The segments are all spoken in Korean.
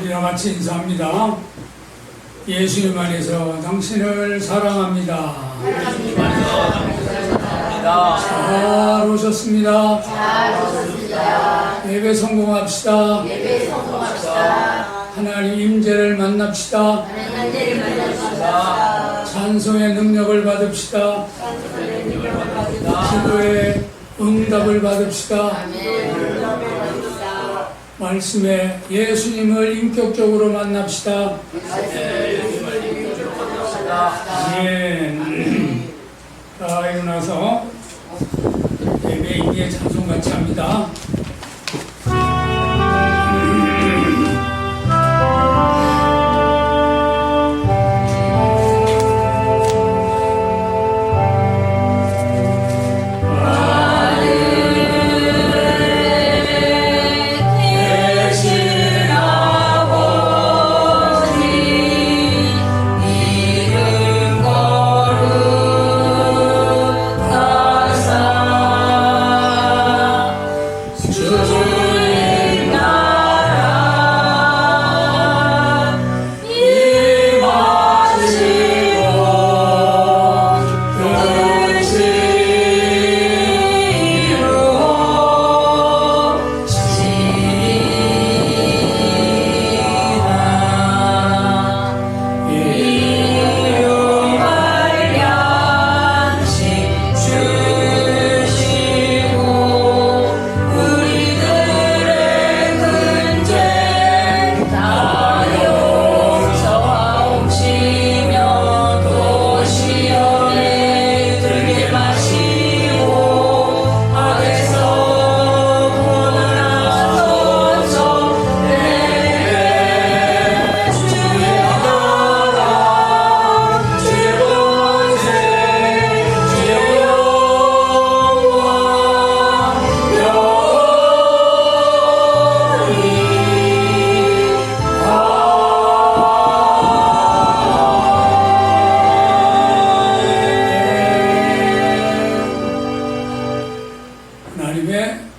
우리랑 같이 인사합니다. 예수님 안에서 당신을 사랑합니다. 잘 오셨습니다. 예배 성공합시다. 하나님 임재를 만납시다. 찬송의 능력을 받읍시다. 기도의 응답을 받읍시다. 말씀에 예수님을 인격적으로 만납시다. 아멘. 자, 일어나서 예배 인기의 찬송 같이 합니다.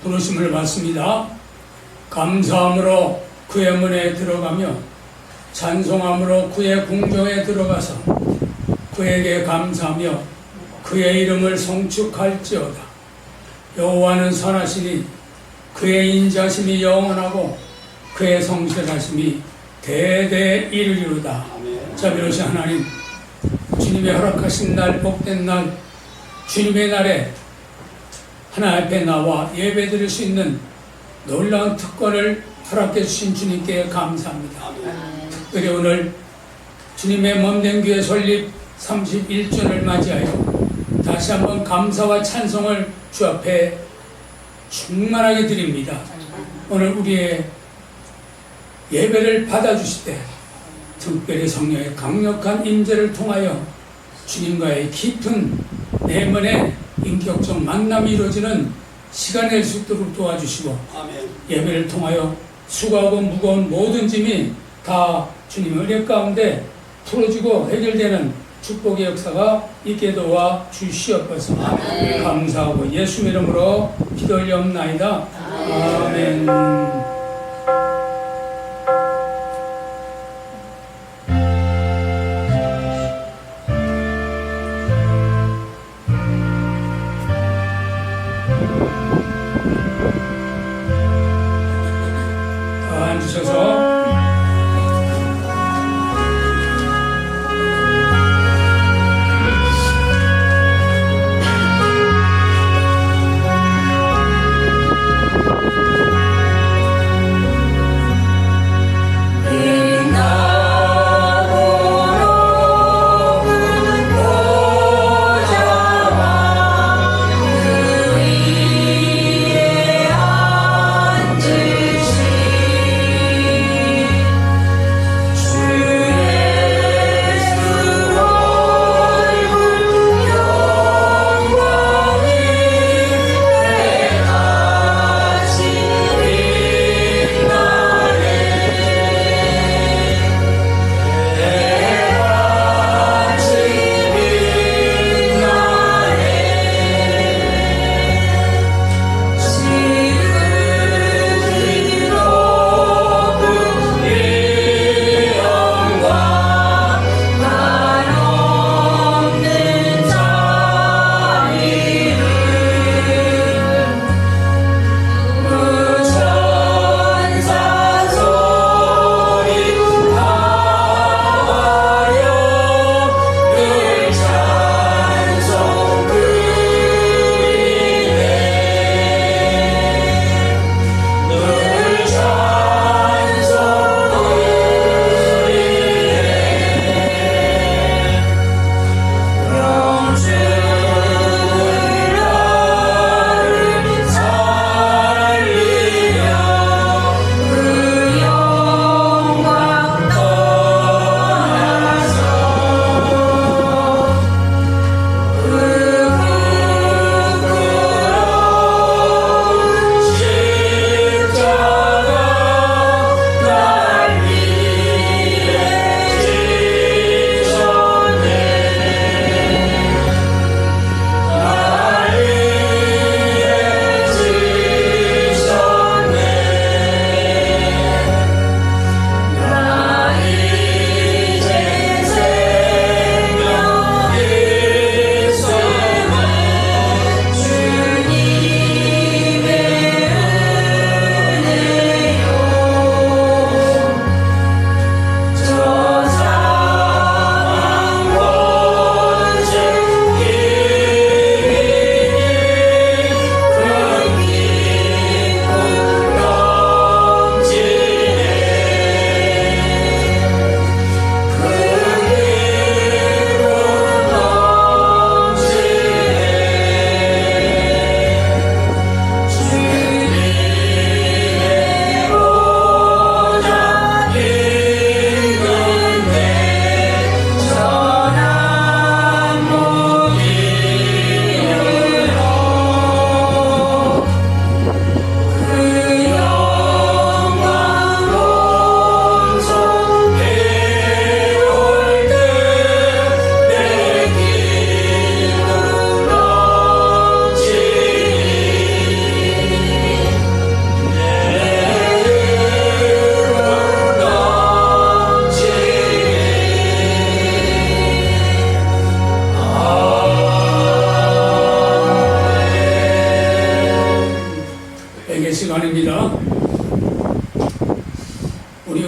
부르심을 받습니다. 감사함으로 그의 문에 들어가며 찬송함으로 그의 궁정에 들어가서 그에게 감사하며 그의 이름을 송축할지어다. 여호와는 선하시니 그의 인자심이 영원하고 그의 성실하심이 대대 이르리로다. 자비로우신 하나님, 주님의 허락하신 날, 복된 날, 주님의 날에 하나님 앞에 나와 예배 드릴 수 있는 놀라운 특권을 허락해 주신 주님께 감사합니다. 특별히 오늘 주님의 몸된 교회 설립 31주년을 맞이하여 다시 한번 감사와 찬송을 주 앞에 충만하게 드립니다. 오늘 우리의 예배를 받아주실 때 특별히 성령의 강력한 임재를 통하여 주님과의 깊은 내면의 인격적 만남이 이루어지는 시간이 될 수 있도록 도와주시고, 아멘. 예배를 통하여 수고하고 무거운 모든 짐이 다 주님의 은혜 가운데 풀어지고 해결되는 축복의 역사가 있게 도와 주시옵소서. 아멘. 감사하고 예수 이름으로 기도 올리옵나이다. 아멘. 앉으셔서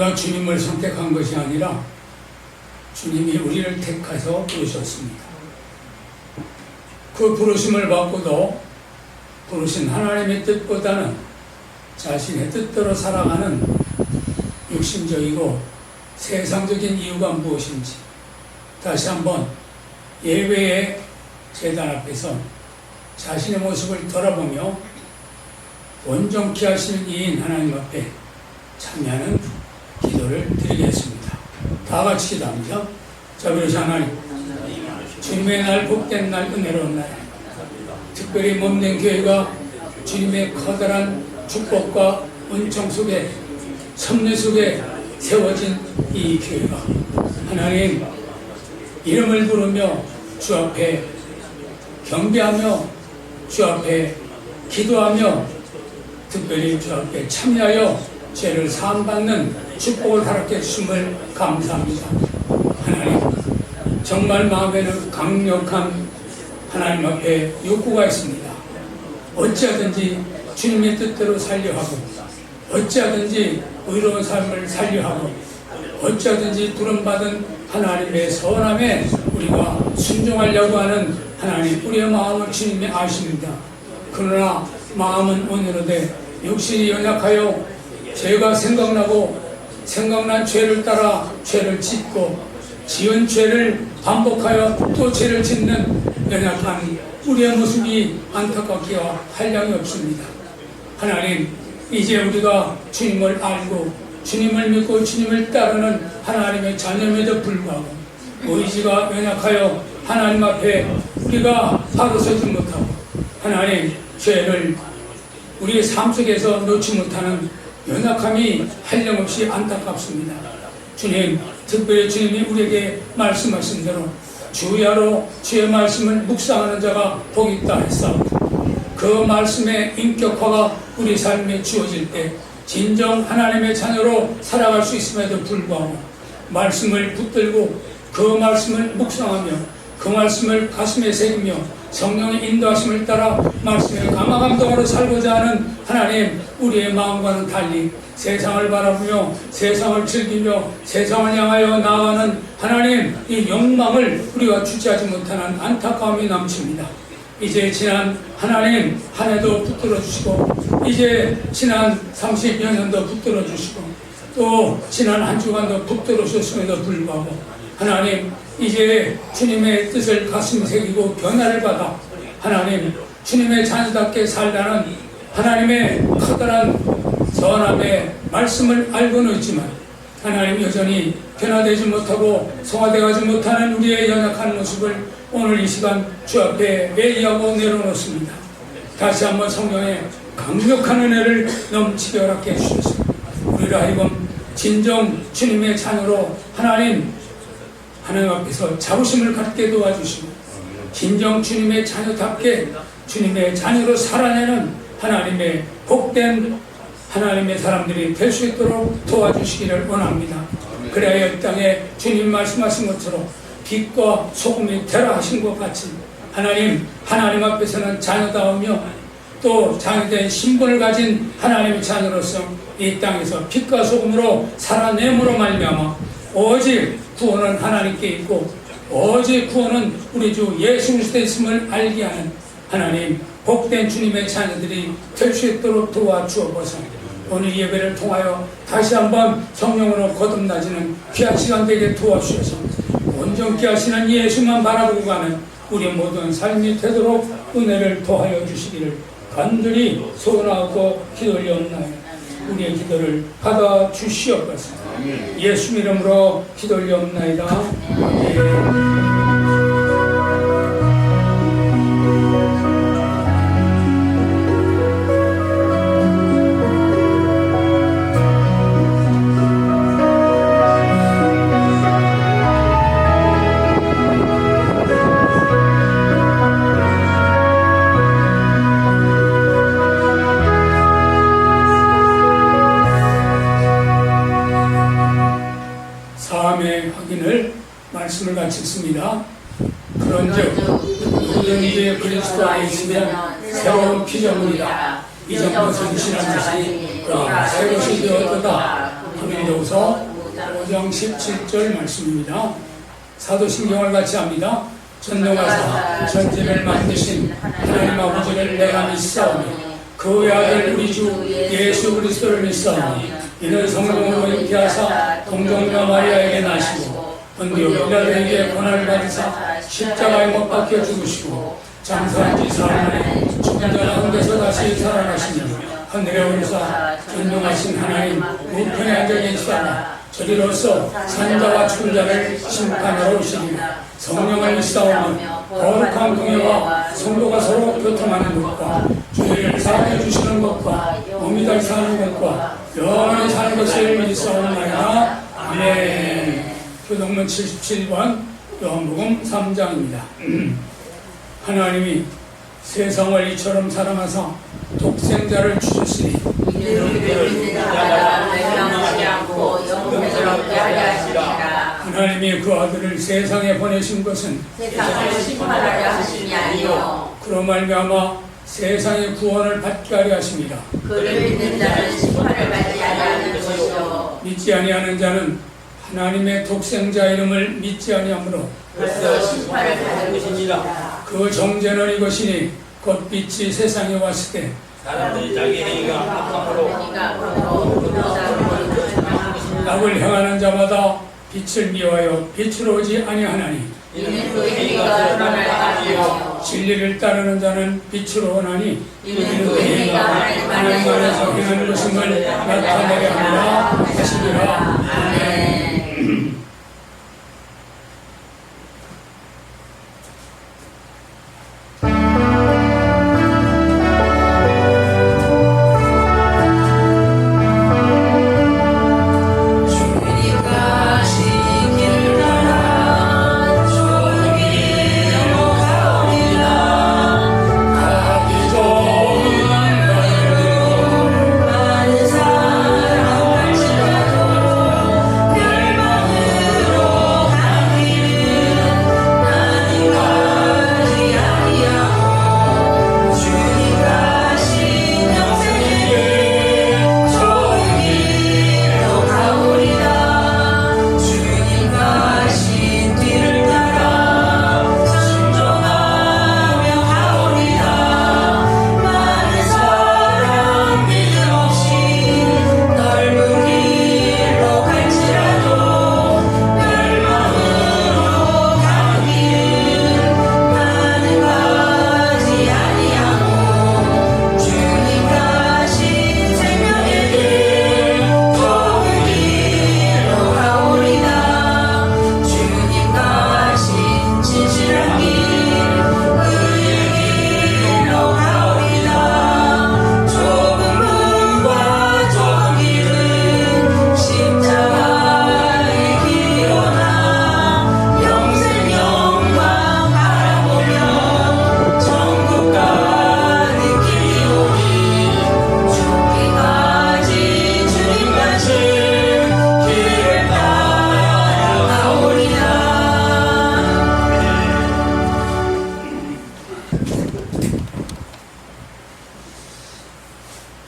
우리가 주님을 선택한 것이 아니라 주님이 우리를 택하셔 부르셨습니다. 그 부르심을 받고도 부르신 하나님의 뜻보다는 자신의 뜻대로 살아가는 육신적이고 세상적인 이유가 무엇인지 다시 한번 예배의 제단 앞에서 자신의 모습을 돌아보며 온전케 하시는 이인 하나님 앞에 참여하는 기도를 드리겠습니다. 다 같이 기도합니다. 자, 그러시 하나님, 주님의 날, 복된 날, 은혜로운 날, 특별히 몸된 교회가 주님의 커다란 축복과 은총 속에, 섭리 속에 세워진 이 교회가 하나님 이름을 부르며 주 앞에 경배하며 주 앞에 기도하며 특별히 주 앞에 참여하여 죄를 사함받는 축복을 허락해 주심을 감사합니다. 하나님, 정말 마음에는 강력한 하나님 앞에 욕구가 있습니다. 어찌하든지 주님의 뜻대로 살려 하고, 어찌하든지 의로운 삶을 살려 하고, 어찌하든지 부름받은 하나님의 선함에 우리가 순종하려고 하는 하나님, 우리의 마음을 주님이 아십니다. 그러나 마음은 온유로되 육신이 연약하여 죄가 생각난 죄를 따라 죄를 짓고 지은 죄를 반복하여 또 죄를 짓는 연약한 우리의 모습이 안타깝기와 한량이 없습니다. 하나님, 이제 우리가 주님을 알고 주님을 믿고 주님을 따르는 하나님의 자녀임에도 불구하고 의지가 연약하여 하나님 앞에 우리가 바로 서지 못하고 하나님 죄를 우리의 삶 속에서 놓지 못하는 연약함이 한량없이 안타깝습니다. 주님, 특별히 주님이 우리에게 말씀하신 대로 주야로 주의 말씀을 묵상하는 자가 복이 있다 했사오고 그 말씀의 인격화가 우리 삶에 주어질 때 진정 하나님의 자녀로 살아갈 수 있음에도 불구하고 말씀을 붙들고 그 말씀을 묵상하며 그 말씀을 가슴에 새기며 성령의 인도하심을 따라 말씀의 감화감동으로 살고자 하는 하나님, 우리의 마음과는 달리 세상을 바라보며 세상을 즐기며 세상을 향하여 나아가는 하나님, 이 욕망을 우리가 주체하지 못하는 안타까움이 남칩니다. 이제 지난 하나님 한 해도 붙들어 주시고 이제 지난 30여 년도 붙들어 주시고 또 지난 한 주간도 붙들어 주셨음에도 불구하고 하나님, 이제 주님의 뜻을 가슴에 새기고 변화를 받아 하나님 주님의 자녀답게 살다는 하나님의 커다란 선함의 말씀을 알고는 있지만 하나님 여전히 변화되지 못하고 성화되지 못하는 우리의 연약한 모습을 오늘 이 시간 주 앞에 회의하고 내려놓습니다. 다시 한번 성령의 강력한 은혜를 넘치게 허락해 주셔서 우리를 하여금 진정 주님의 자녀로 하나님 앞에서 자부심을 갖게 도와주시고 진정 주님의 자녀답게 주님의 자녀로 살아내는 하나님의 복된 하나님의 사람들이 될 수 있도록 도와주시기를 원합니다. 그래야 이 땅에 주님 말씀하신 것처럼 빛과 소금이 되라 하신 것 같이 하나님 앞에서는 자녀다우며 또 자녀된 신분을 가진 하나님의 자녀로서 이 땅에서 빛과 소금으로 살아내므로 말미암아 오직 구원은 하나님께 있고 오직 구원은 우리 주 예수 그리스도에 있음을 알게 하는 하나님 복된 주님의 자녀들이 될 수 있도록 도와주옵소서. 오늘 예배를 통하여 다시 한번 성령으로 거듭나지는 귀한 시간 되게 도와주셔서 온전케 하시는 예수만 바라보고 가는 우리 모든 삶이 되도록 은혜를 더하여 주시기를 간절히 소원하고 기도 올려옵나이다. 우리의 기도를 받아 주시옵소서. 예수 이름으로 기도 올려옵나이다. 아멘. 확인을 말씀을 같이 읽습니다. 그런즉 누구든지 그리스도 안에 있으면 새로운 피조물이다. 이전 것은 지난 것이 새 것이 되었도다 하며 고린도후서 5장 17절 말씀입니다. 사도신경을 같이 합니다. 전능하사 전지를 만드신 하나님 아버지를 내가 믿사오니 그 외아들 우리 주 예수 그리스도를 믿사오니 이는 성령으로 잉태하사 동정녀 마리아에게 나시고 본디오 빌라도에게 고난을 받으사 십자가에 못 박혀 죽으시고 장사한 지 사흘 만에 죽은 자 가운데서 다시 살아나시니 하늘에 오르사 전능하신 하나님 우편에 앉아 계시다가 저리로서 산자와 죽은 자를 심판하러 오시리라. 성령을 믿사오며 거룩한 동해와 성도가 서로 교통하는 것과 죄를 사하여 주시는 것과 몸이달 사는 것과 영원히 사는 것을 믿사오나이다. 아멘. 교동문 77번 요한복음 3장입니다. 하나님이 세상을 이처럼 사랑하사 독생자를 주셨으니 하나님이 그 아들을 세상에 보내신 것은 세상을 심판하려 하심이 아니요 그로 말미암아 세상의 구원을 받게 하려 하십니다. 그를 믿는 자는 심판을 받지 아니하는 것이요 믿지 아니하는 자는 하나님의 독생자 이름을 믿지 아니하므로 벌써 심판을 받은 것입니다. 그 정죄는 이것이니 곧 빛이 세상에 왔을 때 사람들이 자기 행위가 악함으로 악을 행하는 자마다 빛을 미워하여 빛으로 오지 아니하나니 이는 그 행위가 드러날 아니요 진리를 따르는 자는 빛으로 오나니 이는 그 행위가 하나님 안에서 행하는 것임을 나타내게 하리라 하시니라. 아멘.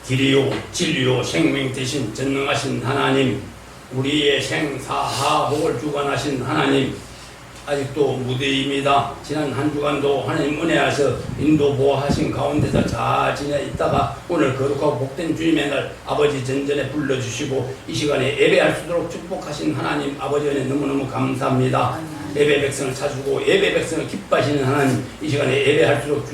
길이요 진리요 생명 되신 전능하신 하나님, 우리의 생사하복을 주관하신 하나님, 아직도 무대입니다. 지난 한 주간도 하나님 은혜하셔 인도 보호하신 가운데서 잘 지내 있다가 오늘 거룩하고 복된 주님의 날 아버지 전전에 불러주시고 이 시간에 예배할 수 있도록 축복하신 하나님 아버지 은혜 너무너무 감사합니다. 예배 백성을 찾고 예배 백성을 기뻐하시는 하나님, 이 시간에 예배할 수 있도록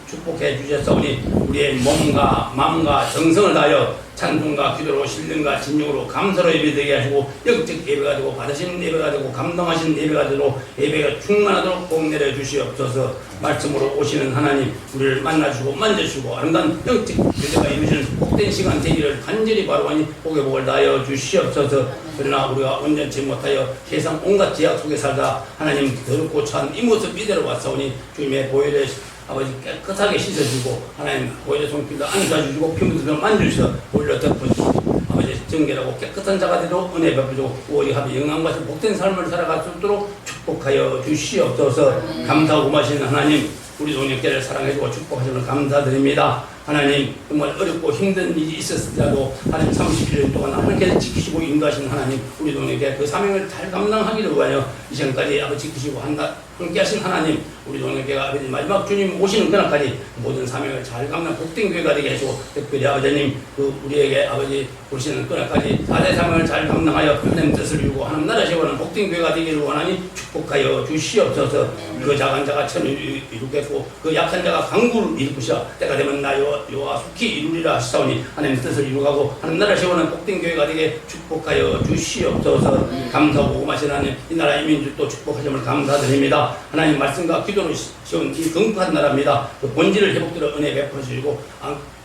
축복해 주셨사오니 우리의 몸과 마음과 정성을 다하여 찬송과 기도로 신령과 진용으로 감사로 예배되게 하시고 영적 예배가 되고 받으시는 예배가 되고 감동하시는 예배가 되도록 예배가 충만하도록 복 내려 주시옵소서. 말씀으로 오시는 하나님, 우리를 만나주시고 만져주시고 아름다운 영적 예배가 이루어지는 복된 시간 되기를 간절히 바라오니 복의 복을 다하여 주시옵소서. 그러나 우리가 온전치 못하여 세상 온갖 제약 속에 살다 하나님 더럽고 찬 이 모습 이대로 왔사오니 주님의 보혈에 아버지 깨끗하게 씻어주고 하나님 보혈의 손길도 안수해주시고 피부도 만져주셔서 올려 덮어주시고 아버지 정결하고 깨끗한 자가 되도록 은혜 베풀고 오리 합의 영광과 복된 삶을 살아갈 수 있도록 축복하여 주시옵소서. 감사하고 고마신 하나님, 우리 동역자를 사랑해주고 축복하시면 감사드립니다. 하나님 정말 어렵고 힘든 일이 있었을지라도 하나님 31년 동안 함께 지키시고 인도하신 하나님 우리 동에게 그 사명을 잘 감당하기를 위하여 이 시간까지 아버지 지키시고 함께 하신 하나님 우리 동에게 아버지 마지막 주님 오시는 그날까지 모든 사명을 잘 감당 복된 교회가 되게 해주고 특별히 아버지님 그 우리에게 아버지 오시는 그날까지 4대 사명을 잘 감당하여 하나님 뜻을 이루고 하나님 나라 세우는 복된 교회가 되기를 원하니 축복하여 주시옵소서. 그 작은 자가 천을 이루겠고 그 약한 자가 강구를 이루시라. 때가 되면 나 여호와 속히 이루리라 하시사오니 하나님 뜻을 이루가고 하나님 나라 세우는 복된 교회가 되게 축복하여 주시옵소서. 감사하고 고마신 하나님 이 나라 이민주 또 축복하심을 감사드립니다. 하나님 말씀과 기도로 세운 이 건강한 나라입니다. 그 본질을 회복들어 은혜 베풀어 주시고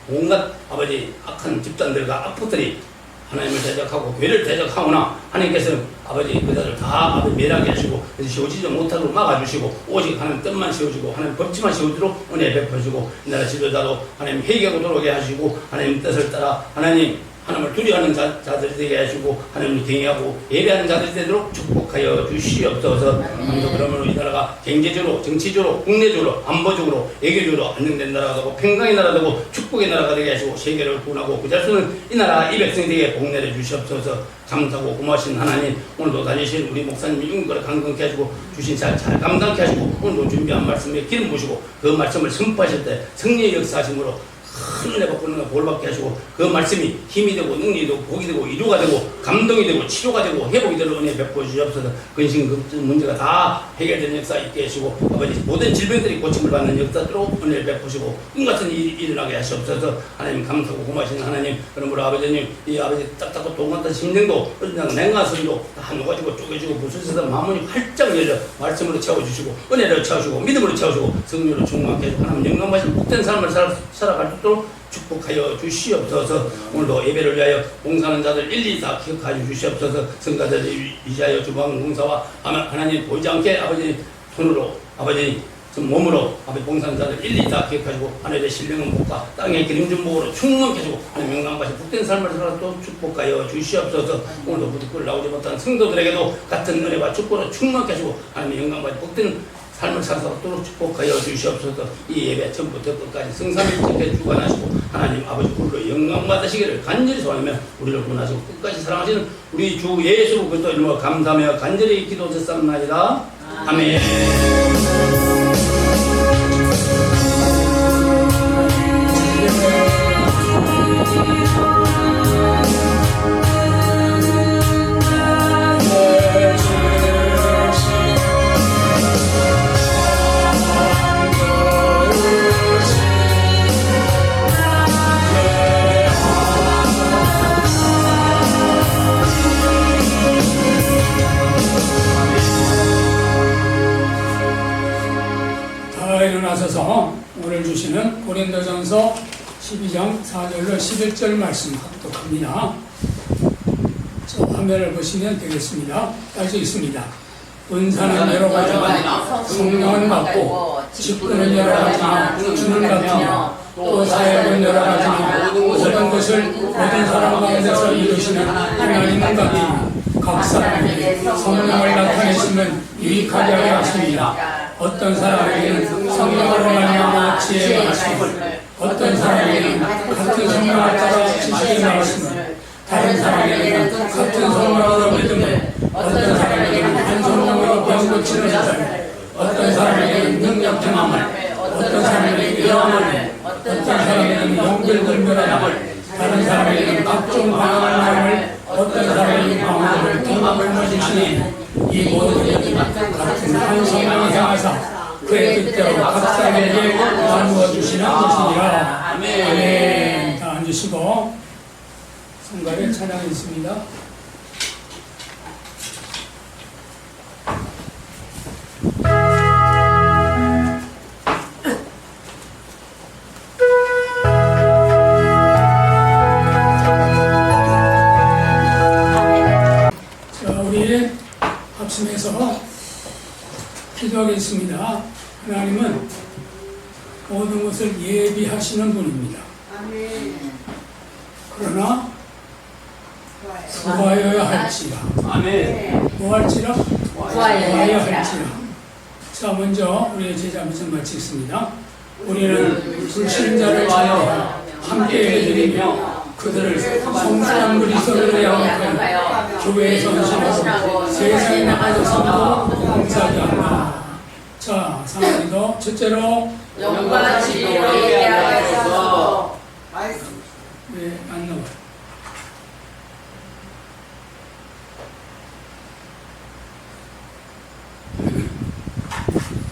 온갖 아버지 악한 집단들과 악포들이 하나님을 대적하고 교회를 대적하거나 하나님께서는 아버지 그들을 다 아버지 멸하게 하시고 세워지지 못하도록 막아주시고 오직 하나님 뜻만 세워주고 하나님 법치만 세워주도록 은혜 베풀어주고 이 나라 지도자도 하나님 회개하고 돌아오게 하시고 하나님 뜻을 따라 하나님을 두려워하는 자들이 되게 하시고 하나님을 경외하고 예배하는 자들이 되도록 축복하여 주시옵소서. 그러므로 이 나라가 경제적으로 정치적으로 국내적으로 안보적으로 외교적으로 안정된 나라가 되고 평강의 나라가 되고 축복의 나라가 되게 하시고 세계를 구원하고 그 자수는 이 나라 이 백성들에게 복내려 주시옵소서. 감사하고 고마우신 하나님 오늘도 다니신 우리 목사님이 인거를 강건케 하시고 주신 잘 감당케 하시고 오늘도 준비한 말씀에 기름 부으시고 그 말씀을 선포하실 때 승리의 역사하심으로 큰 은혜 받고 있는 볼 받게 하시고 그 말씀이 힘이 되고 능력이 되고 복이 되고 위로가 되고 감동이 되고 치료가 되고 회복이 되는 은혜 베풀어 주시옵소서. 근심걱정 문제가 다 해결되는 역사 있게 하시고 아버지 모든 질병들이 고침을 받는 역사로 은혜 베푸시고 꿈같은 일이 일어나게 하시옵소서. 하나님 감사하고 고마우신 하나님 그러므로 아버지님 이 아버지 딱딱하고 동같은 심령도 냉간 소리로 다 녹아지고 쪼개지고 부수셔서 마음이 활짝 열려 말씀으로 채워주시고 은혜로 채워주시고 믿음으로 채워주시고 성령으로 충만케 해주고 하나님 영광받으신 복된 삶을 살아갈 수 있도록 축복하여 주시옵소서. 오늘도 예배를 위하여 봉사하는 자들 일일이 다 기억하여 주시옵소서. 성가들을 위하여 주방 봉사와 하나님 보이지 않게 아버지 손으로 아버지 몸으로 아버지 봉사하는 자들 일일이 다 기억하시고 하늘의 신령한 복과 땅의 기름진 복으로 충만케 해주고 하나님 영광받으신 복된 삶을 살아 또 축복하여 주시옵소서. 오늘도 부득불 나오지 못한 성도들에게도 같은 은혜와 축복으로 충만케 해주고 하나님 영광받으신 복된 삶을 살도록 축복하여 주시옵소서. 이 예배 처음부터 끝까지 성삼일체께 주관하시고 하나님 아버지 홀로 영광 받으시기를 간절히 소원하며 우리를 구원하시고 끝까지 사랑하시는 우리 주 예수 그리스도 이름으로 감사하며 간절히 기도드렸사옵나이다. 아멘. 일어나셔서 오늘 주시는 고린도전서 12장 4절로 11절 말씀 합독합니다. 저 화면을 보시면 되겠습니다. 딸수 있습니다. 은사는 여러 가지만 성령은 같고 직분은 여러 가지만 주는 같으며 또 사역은 여러 가지만 모든 것을 모든 사람 가운데서 이루시는 하나님은 같으며 각 사람에게 성령을 나타내시면 유익하게 하려 하십니다. 어떤 사람에게는 성령으로 말미암아 지혜가 하심을, 어떤 사람에게는 같은 성령을 따라 지식이 나오심을, 다른 사람에게는 같은 성령으로 믿음을, 어떤 사람에게는 한 성령으로 병 고치는 것을, 어떤 사람에게는 능력 경험을, 어떤 사람에게는 영함을, 어떤 사람에게는 용기를 분별함을, 다른 사람에게는 각종 방황을 마음을, 어떤 사람에게는 방황을 경험을 주시니 이 모든 것이 같은 한 성령을 향하사 그의 뜻대로 각 사람에게 나누어 주시는 것이니라. 아멘. 자, 앉으시고 성가의 찬양이 있습니다. 합심해서 기도하겠습니다. 하나님은 모든 것을 예비하시는 분입니다. 그러나 구하여야 할지라. 뭐 할지라? 구하여야 할지라. 자, 먼저 우리의 제자 미션 마치겠습니다. 우리는 불신자를 위하여 함께 예배드리며 그들을 성실한 그리스도로 양육하여 교회에 전심하고 세상에 나가서 봉사하게 한다. 자, 상황이도 첫째로 영과 진리로 예배하게 하소서. 네, 안 나와요.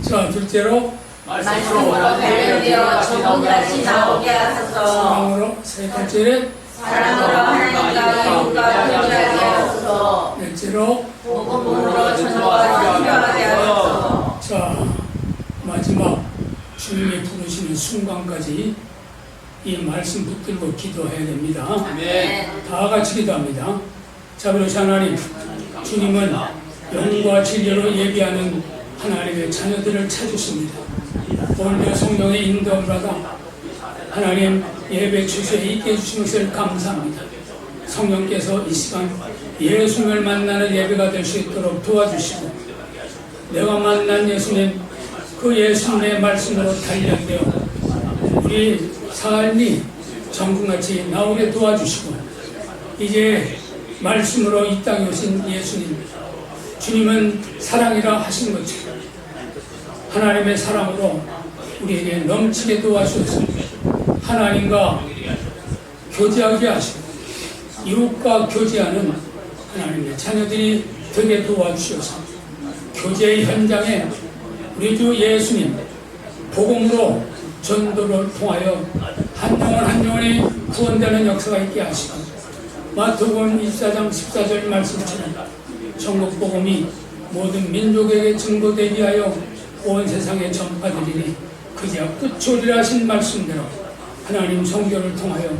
자, 둘째로 말씀으로 관련되어 저번까지 나오게 하소서. 사랑으로 세 번째는 사랑으로 하나님과 이웃과 교제하게 하소서. 넷째로 복음으로 전도와 선교하게 하소서. 자, 마지막 주님이 부르시는 순간까지 이 말씀 붙들고 기도해야 됩니다. 아멘. 다 같이 기도합니다. 자, 그러시 하나님, 주님은 영과 진리로 예비하는 하나님의 자녀들을 찾으십니다. 오늘도 성령의 인도를 받아 하나님 예배 주소에 있게 해주신 것을 감사합니다. 성령께서 이 시간 예수님을 만나는 예배가 될 수 있도록 도와주시고, 내가 만난 예수님, 그 예수님의 말씀으로 단련되어 우리 삶이 정금같이 나오게 도와주시고, 이제 말씀으로 이 땅에 오신 예수님, 주님은 사랑이라 하신 것처럼 하나님의 사랑으로 우리에게 넘치게 도와주셔서 하나님과 교제하게 하시고 이웃과 교제하는 하나님의 자녀들이 되게 도와주셔서 교제의 현장에 우리 주 예수님 복음으로 전도를 통하여 한 영혼 한 영혼이 구원되는 역사가 있게 하시고, 마태복음 24장 14절 말씀처럼 천국 복음이 모든 민족에게 증거되게 하여 온 세상에 전파되리니 그제야 끝이오리라 하신 말씀대로 하나님 성교를 통하여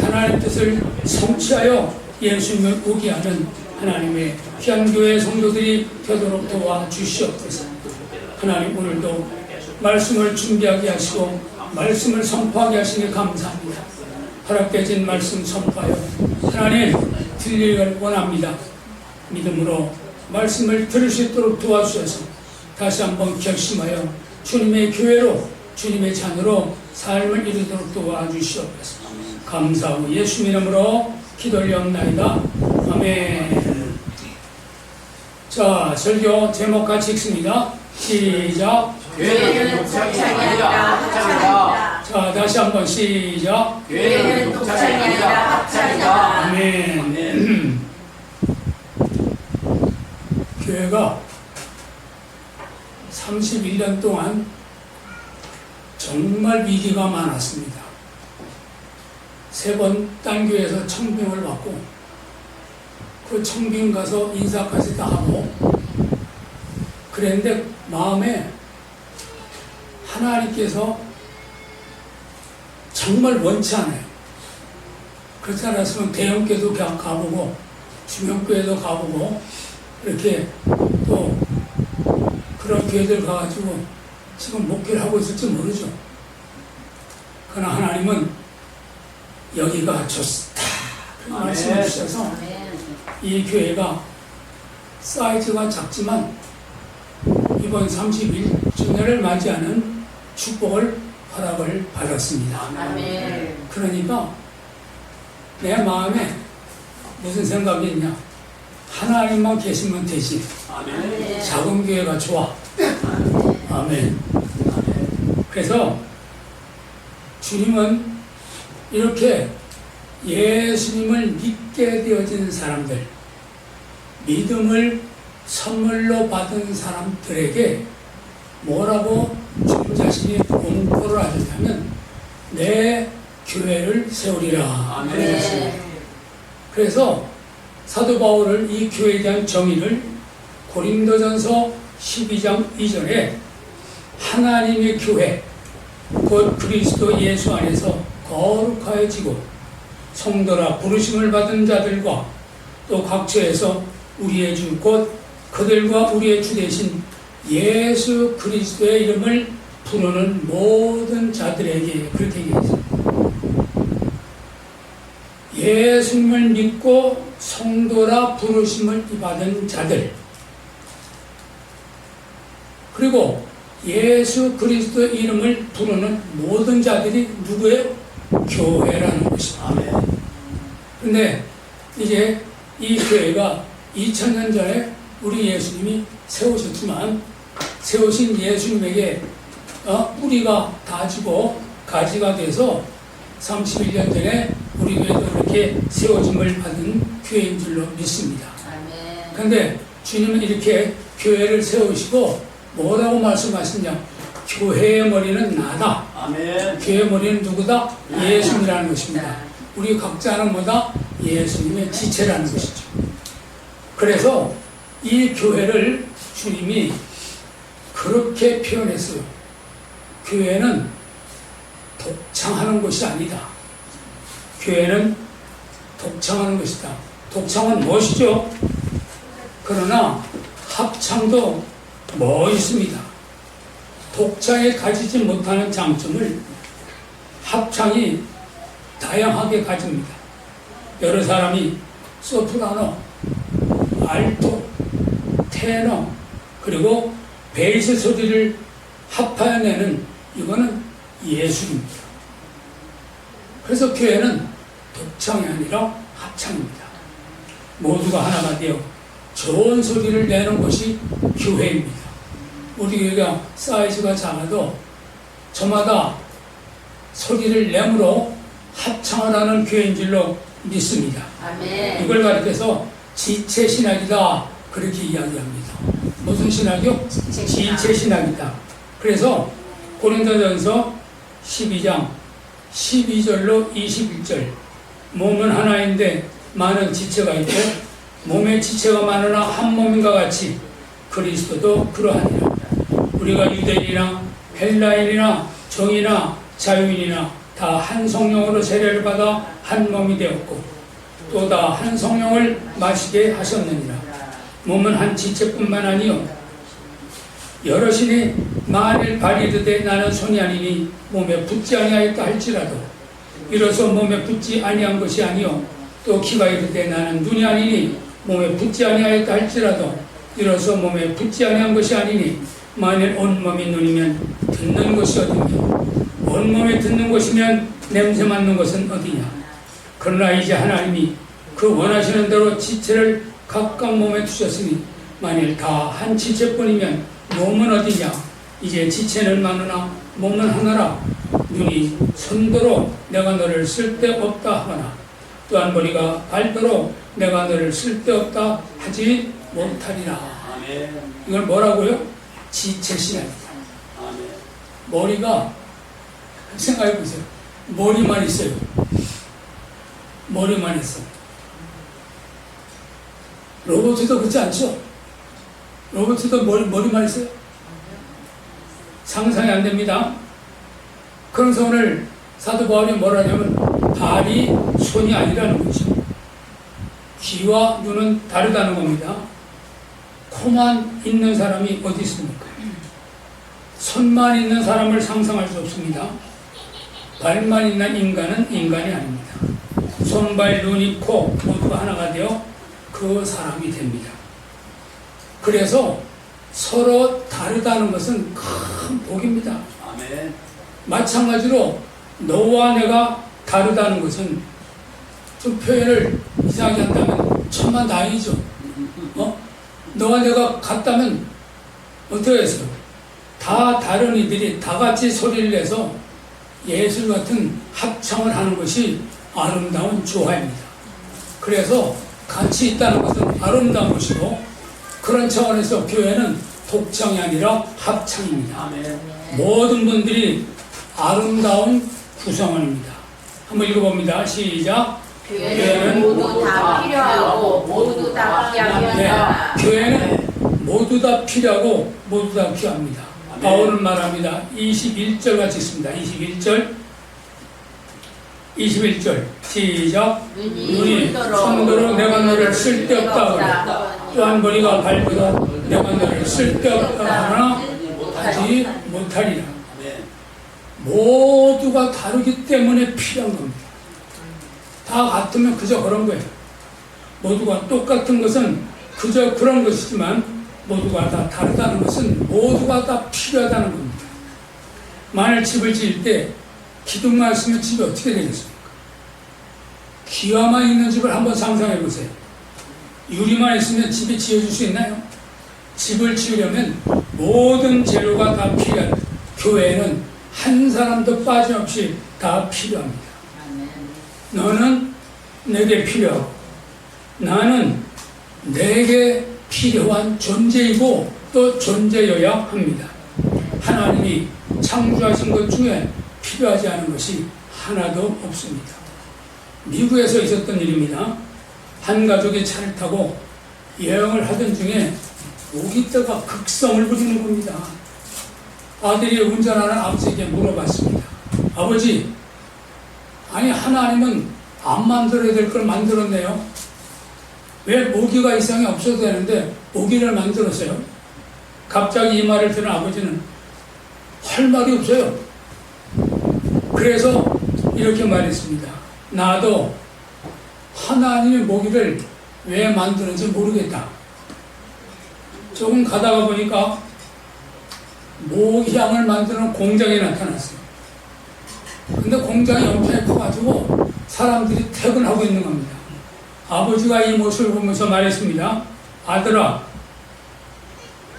하나님 뜻을 성취하여 예수님을 오게 하는 하나님의 귀한 교회 성도들이 되도록 도와주시옵소서. 하나님, 오늘도 말씀을 준비하게 하시고 말씀을 선포하게 하시니 감사합니다. 허락되어진 말씀 선포하여 하나님 들리기를 원합니다. 믿음으로 말씀을 들을 수 있도록 도와주셔서 다시 한번 결심하여 주님의 교회로, 주님의 자녀로 삶을 이루도록 도와주시옵소서. 감사하고 예수 이름으로 기도 올리옵나이다. 아멘. 자, 설교 제목 같이 읽습니다. 시작. 교회는 독창이 아니라 합창이다. 자, 다시 한번 시작. 교회는 독창이 아니라 합창이다. 아멘. 교회가 31년 동안 정말 위기가 많았습니다. 3번 딴 교회에서 청빙을 받고 그 청빙 가서 인사까지 다 하고 그랬는데 마음에 하나님께서 정말 원치 않아요. 그렇지 않았으면 대형교회도 가보고 중형교회도 가보고 이렇게 또 그런 교회들 가가지고 지금 목회를 하고 있을지 모르죠. 그러나 하나님은 여기가 좋다 그런 말씀을 주셔서 이 교회가 사이즈가 작지만 이번 31주년을 맞이하는 축복을 허락을 받았습니다. 아멘. 그러니까 내 마음에 무슨 생각이 있냐, 하나님만 계시면 되지. 아멘. 작은 교회가 좋아. 아멘. 그래서 주님은 이렇게 예수님을 믿게 되어진 사람들, 믿음을 선물로 받은 사람들에게 뭐라고 주님 자신이 공포를 하셨다면 내 교회를 세우리라. 아멘. 그래서 사도 바울은 이 교회에 대한 정의를 고린도전서 12장 2절에 하나님의 교회 곧 그리스도 예수 안에서 거룩하여지고 성도라 부르심을 받은 자들과 또 각처에서 우리의 주 곧 그들과 우리의 주 되신 예수 그리스도의 이름을 부르는 모든 자들에게 그렇게 얘기했습니다. 예수님을 믿고 성도라 부르심을 받은 자들, 그리고 예수 그리스도 이름을 부르는 모든 자들이 누구예요? 교회라는 것입니다. 근데 이제 이 교회가 2000년 전에 우리 예수님이 세우셨지만 세우신 예수님에게 뿌리가 다지고 가지가 돼서 31년 전에 우리 교회도 그렇게 세워짐을 받은 교회인 줄로 믿습니다. 그런데 주님은 이렇게 교회를 세우시고 뭐라고 말씀하시냐? 교회의 머리는 나다. 아멘. 교회의 머리는 누구다? 예수님이라는 것입니다. 우리 각자는 뭐다? 예수님의 지체라는 것이죠. 그래서 이 교회를 주님이 그렇게 표현했어요. 교회는 독창하는 것이 아니다. 교회는 독창하는 것이다. 독창은 무엇이죠? 그러나 합창도 멋있습니다. 독창에 가지지 못하는 장점을 합창이 다양하게 가집니다. 여러 사람이 소프라노, 알토, 테너, 그리고 베이스 소리를 합하여 내는 이거는 예술입니다. 그래서 교회는 독창이 아니라 합창입니다. 모두가 하나가 되어 좋은 소리를 내는 것이 교회입니다. 우리 교회가 사이즈가 작아도 저마다 소리를 내므로 합창을 하는 교회인 줄로 믿습니다. 아멘. 이걸 가리켜서 지체신학이다 그렇게 이야기합니다. 무슨 신학이요? 지체신학이다. 그래서 고린도전서 12장 12절로 21절 몸은 하나인데 많은 지체가 있고 몸의 지체가 많으나 한 몸인가 같이 그리스도도 그러하니라. 우리가 유대인이나 헬라인이나 정이나 자유인이나 다 한 성령으로 세례를 받아 한 몸이 되었고 또 다 한 성령을 마시게 하셨느니라. 몸은 한 지체뿐만 아니요 여럿이니 만일 발이 이르되 나는 손이 아니니 몸에 붙지 아니하였다 할지라도 이로써 몸에 붙지 아니한 것이 아니요 또 귀가 이르되 나는 눈이 아니니 몸에 붙지 아니하였다 할지라도 이로써 몸에 붙지 아니한 것이 아니니 만일 온몸이 눈이면 듣는 것이 어디냐 온몸에 듣는 것이면 냄새 맡는 것은 어디냐 그러나 이제 하나님이 그 원하시는 대로 지체를 각각 몸에 두셨으니 만일 다 한 지체뿐이면 몸은 어디냐 이제 지체는 많으나 몸은 하나라 눈이 손도로 내가 너를 쓸데없다 하거나 또한 머리가 발도로 내가 너를 쓸데없다 하지 못하리라. 아멘. 이걸 뭐라고요? 지체신학이다. 아멘. 머리가 생각해 보세요. 머리만 있어요. 머리만 있어. 로봇도 그렇지 않죠? 로봇도 머리만 있어요. 상상이 안 됩니다. 그래서 오늘 사도 바울이 뭐라 하냐면 발이 손이 아니라는 거죠. 귀와 눈은 다르다는 겁니다. 코만 있는 사람이 어디 있습니까? 손만 있는 사람을 상상할 수 없습니다. 발만 있는 인간은 인간이 아닙니다. 손, 발, 눈, 입, 코 모두가 하나가 되어 그 사람이 됩니다. 그래서 서로 다르다는 것은 큰 복입니다. 아멘. 마찬가지로 너와 내가 다르다는 것은 좀 표현을 이상하게 한다면 천만다행이죠. 너와 내가 같다면 어떻게 했어요? 다 다른 이들이 다 같이 소리를 내서 예술 같은 합창을 하는 것이 아름다운 조화입니다. 그래서 같이 있다는 것은 아름다운 것이고 그런 차원에서 교회는 독창이 아니라 합창입니다. 아멘. 모든 분들이 아름다운 구성원입니다. 한번 읽어봅니다. 시작. 교회는 모두 다 필요하고 모두 다 귀하다. 교회는 모두 다 필요하고 모두 다 귀합니다. 바울은 말합니다. 21절 같이 있습니다. 21절 시작. 눈이 손으로 내가 너를 쓸데없다 하거나 또한 머리가 발보다 내가 너를 쓸데없다 하나 하지 못하리라. 모두가 다르기 때문에 필요한 겁니다. 다 같으면 그저 그런 거예요. 모두가 똑같은 것은 그저 그런 것이지만 모두가 다 다르다는 것은 모두가 다 필요하다는 겁니다. 만일 집을 지을 때 기둥만 있으면 집이 어떻게 되겠습니까? 기와만 있는 집을 한번 상상해 보세요. 유리만 있으면 집이 지어질 수 있나요? 집을 지으려면 모든 재료가 다 필요합니다. 교회에는 한 사람도 빠짐없이 다 필요합니다. 너는 내게 필요하고 나는 내게 필요한 존재이고 또 존재여야 합니다. 하나님이 창조하신 것 중에 필요하지 않은 것이 하나도 없습니다. 미국에서 있었던 일입니다. 한 가족이 차를 타고 여행을 하던 중에 오기다가 극성을 부리는 겁니다. 아들이 운전하는 아버지에게 물어봤습니다. 아버지, 아니 하나님은 안 만들어야 될 걸 만들었네요. 왜 모기가 이상이 없어도 되는데 모기를 만들었어요? 갑자기 이 말을 들은 아버지는 할 말이 없어요. 그래서 이렇게 말했습니다. 나도 하나님의 모기를 왜 만드는지 모르겠다. 조금 가다가 보니까 모기향을 만드는 공장이 나타났어요. 근데 공장이 엄청 커가지고 사람들이 퇴근하고 있는 겁니다. 아버지가 이 모습을 보면서 말했습니다. 아들아,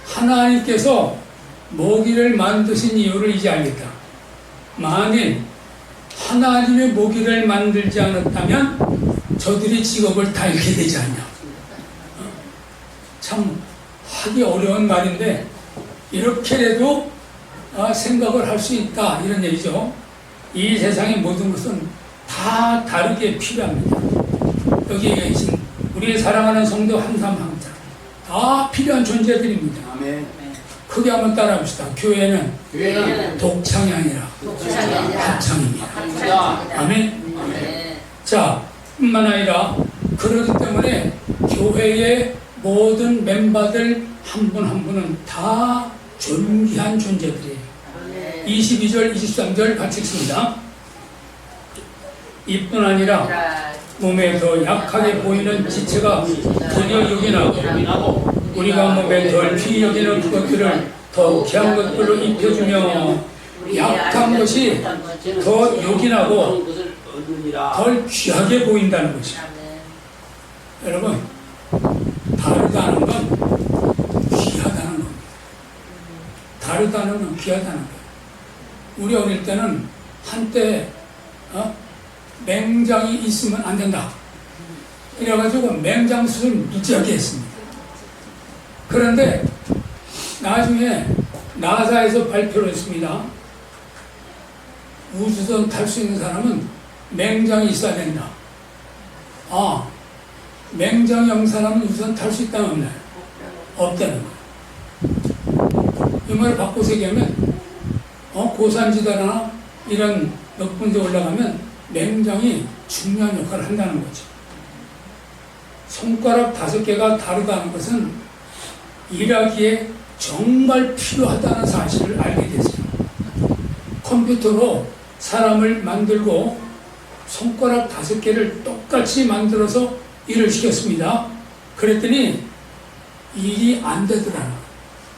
하나님께서 모기를 만드신 이유를 이제 알겠다. 만일 하나님의 모기를 만들지 않았다면 저들이 직업을 다 잃게 되지 않냐. 참 하기 어려운 말인데 이렇게라도 생각을 할 수 있다 이런 얘기죠. 이 세상의 모든 것은 다 다르게 필요합니다. 여기에 계신 우리의 사랑하는 성도 한삼한자 다 필요한 존재들입니다. 아멘. 크게 한번 따라합시다. 교회는 독창이 아니라 합창입니다. 아멘. 자, 뿐만 아니라 그러기 때문에 교회의 모든 멤버들 한 분 한 분은 다 존귀한 존재들이에요. 22절, 23절 같이 읽습니다. 이뿐 아니라 몸에 더 약하게 보이는 지체가 드디어 요긴하고 우리가 몸에 덜 피 여기는 그것들을 더 귀한 것들로 입혀주며 약한 것이 더 요긴하고 덜 귀하게 보인다는 것이죠. 여러분, 다르다는 건 귀하다는 겁니다. 다르다는 건 귀하다는 거예요. 우리 어릴 때는 한때 맹장이 있으면 안 된다. 이래가지고 맹장 수술 무지하게 했습니다. 그런데 나중에 나사에서 발표를 했습니다. 우주선 탈 수 있는 사람은 맹장이 있어야 된다. 아, 맹장이 없는 사람은 우주선 탈 수 있다면 없나요? 없다는 거예요. 이 말을 바꿔서 얘기하면 고산지대나 이런 높은 데 올라가면 맹장이 중요한 역할을 한다는 거죠. 손가락 5개가 다르다는 것은 일하기에 정말 필요하다는 사실을 알게 됐어요. 컴퓨터로 사람을 만들고 손가락 5개를 똑같이 만들어서 일을 시켰습니다. 그랬더니 일이 안 되더라고요.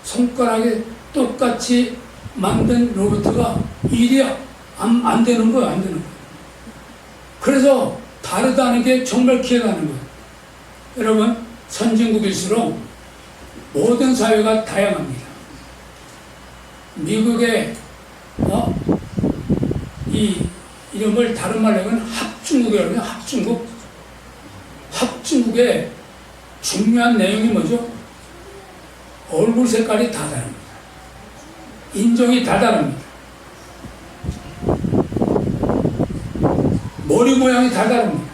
손가락에 똑같이 만든 로봇가 일이 안 되는 거예요. 안 되는 거예요. 그래서 다르다는 게 정말 기회가는 거예요. 여러분, 선진국일수록 모든 사회가 다양합니다. 미국의 이 이름을 다른 말로 하면 합중국이라고 해요. 합중국. 합중국의 중요한 내용이 뭐죠? 얼굴 색깔이 다 다릅니다. 인종이 다 다릅니다. 머리 모양이 다 다릅니다.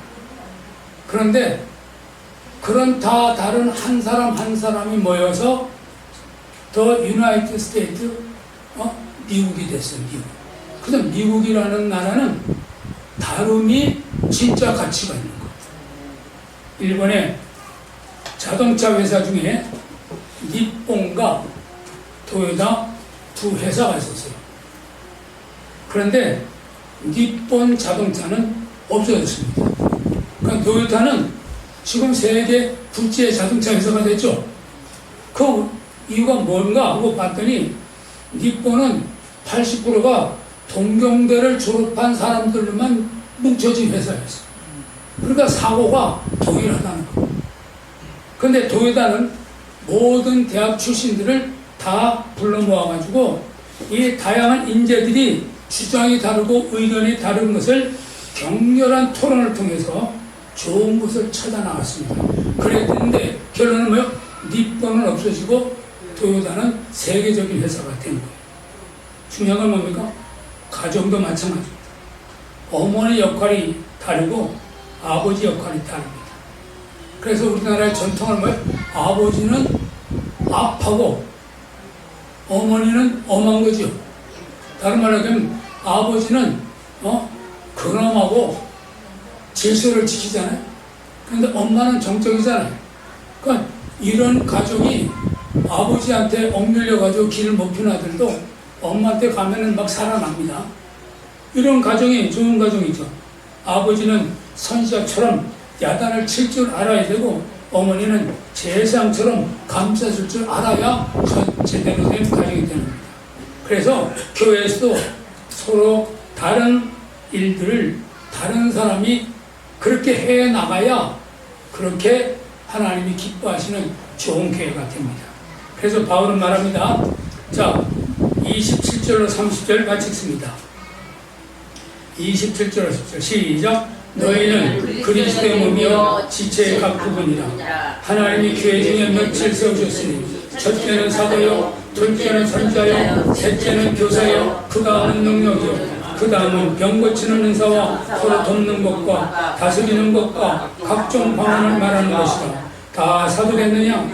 그런데 그런 다 다른 한 사람 한 사람이 모여서 더 유나이티드 스테이트 미국이 됐어요. 미국. 그래서 미국이라는 나라는 다름이 진짜 가치가 있는 거예요. 일본의 자동차 회사 중에 니폰과 도요타 두 회사가 있었어요. 그런데 니폰 자동차는 없어졌습니다. 그러니까 도요타는 지금 세계 둘째 자동차 회사가 됐죠. 그 이유가 뭔가 하고 봤더니 니폰은 80%가 동경대를 졸업한 사람들만 뭉쳐진 회사였어. 그러니까 사고가 동일하다는 거. 그런데 도요타는 모든 대학 출신들을 다 불러 모아가지고 이 다양한 인재들이 주장이 다르고 의견이 다른 것을 격렬한 토론을 통해서 좋은 것을 찾아 나왔습니다. 그랬는데 결론은 뭐요? 니폰은 없어지고 도요타는 세계적인 회사가 된 거예요. 중요한 건 뭡니까? 가정도 마찬가지입니다. 어머니 역할이 다르고 아버지 역할이 다릅니다. 그래서 우리나라의 전통은 뭐예요? 아버지는 압하고 어머니는 엄한 거죠. 다른 말로 하면 아버지는 근엄하고 질서를 지키잖아요. 그런데 엄마는 정적이잖아요. 그러니까 이런 가족이 아버지한테 억눌려가지고 길을 못 펴는 아들도 엄마한테 가면은 막 살아납니다. 이런 가정이 좋은 가정이죠. 아버지는 선지자처럼 야단을 칠 줄 알아야 되고 어머니는 제사장처럼 감싸줄 줄 알아야 제대로 된 가정이 되는 겁니다. 그래서 교회에서도 서로 다른 일들을 다른 사람이 그렇게 해 나가야 그렇게 하나님이 기뻐하시는 좋은 교회가 됩니다. 그래서 바울은 말합니다. 자, 27절로 30절 같이 읽습니다. 27절 10절 시작. 너희는 그리스도의 몸이요 지체의 각 부분이라. 하나님이 교회 중에 몇을 세우셨으니 첫째는 사도요, 둘째는 선지자요, 셋째는 교사요, 그 다음은 능력이요, 그 다음은 병 고치는 은사와 서로 돕는 것과 다스리는 것과 각종 방언을 말하는 것이다. 다 사도겠느냐?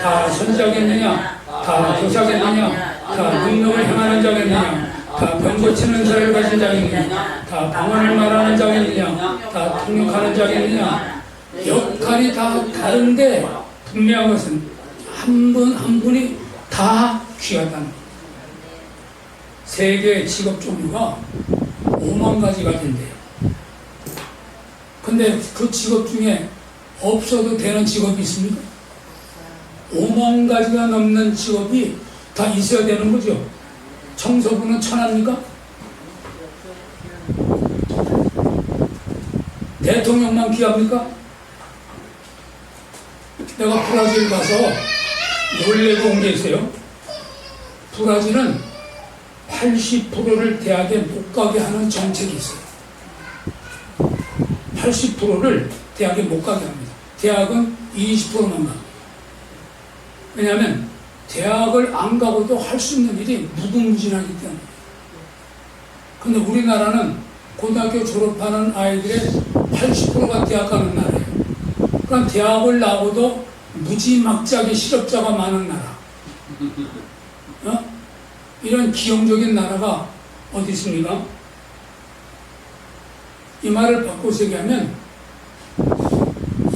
다 선지자겠느냐? 다 교사겠느냐? 다 능력을 행하는 자겠느냐? 다 병 고치는 은사를 가진 자겠느냐? 다 방언을 말하는 자겠느냐? 다 통역하는 자겠느냐? 역할이 다 다른데 분명한 것은 한 분 한 분이 다 귀하다는 것. 세계의 직업 종류가 5만 가지가 된대요. 근데 그 직업 중에 없어도 되는 직업이 있습니까? 5만 가지가 넘는 직업이 다 있어야 되는 거죠. 청소부는 천합니까? 대통령만 귀합니까? 내가 브라질 가서 놀래고 온 게 있어요. 브라질은 80%를 대학에 못 가게 하는 정책이 있어요. 80%를 대학에 못 가게 합니다. 대학은 20%만 갑니다. 왜냐하면 대학을 안 가고도 할 수 있는 일이 무궁무진하기 때문에. 근데 우리나라는 고등학교 졸업하는 아이들의 80%가 대학 가는 나라예요. 그러니까 대학을 나오고도 무지막지하게 실업자가 많은 나라. 이런 기형적인 나라가 어디 있습니까? 이 말을 바꿔서 얘기하면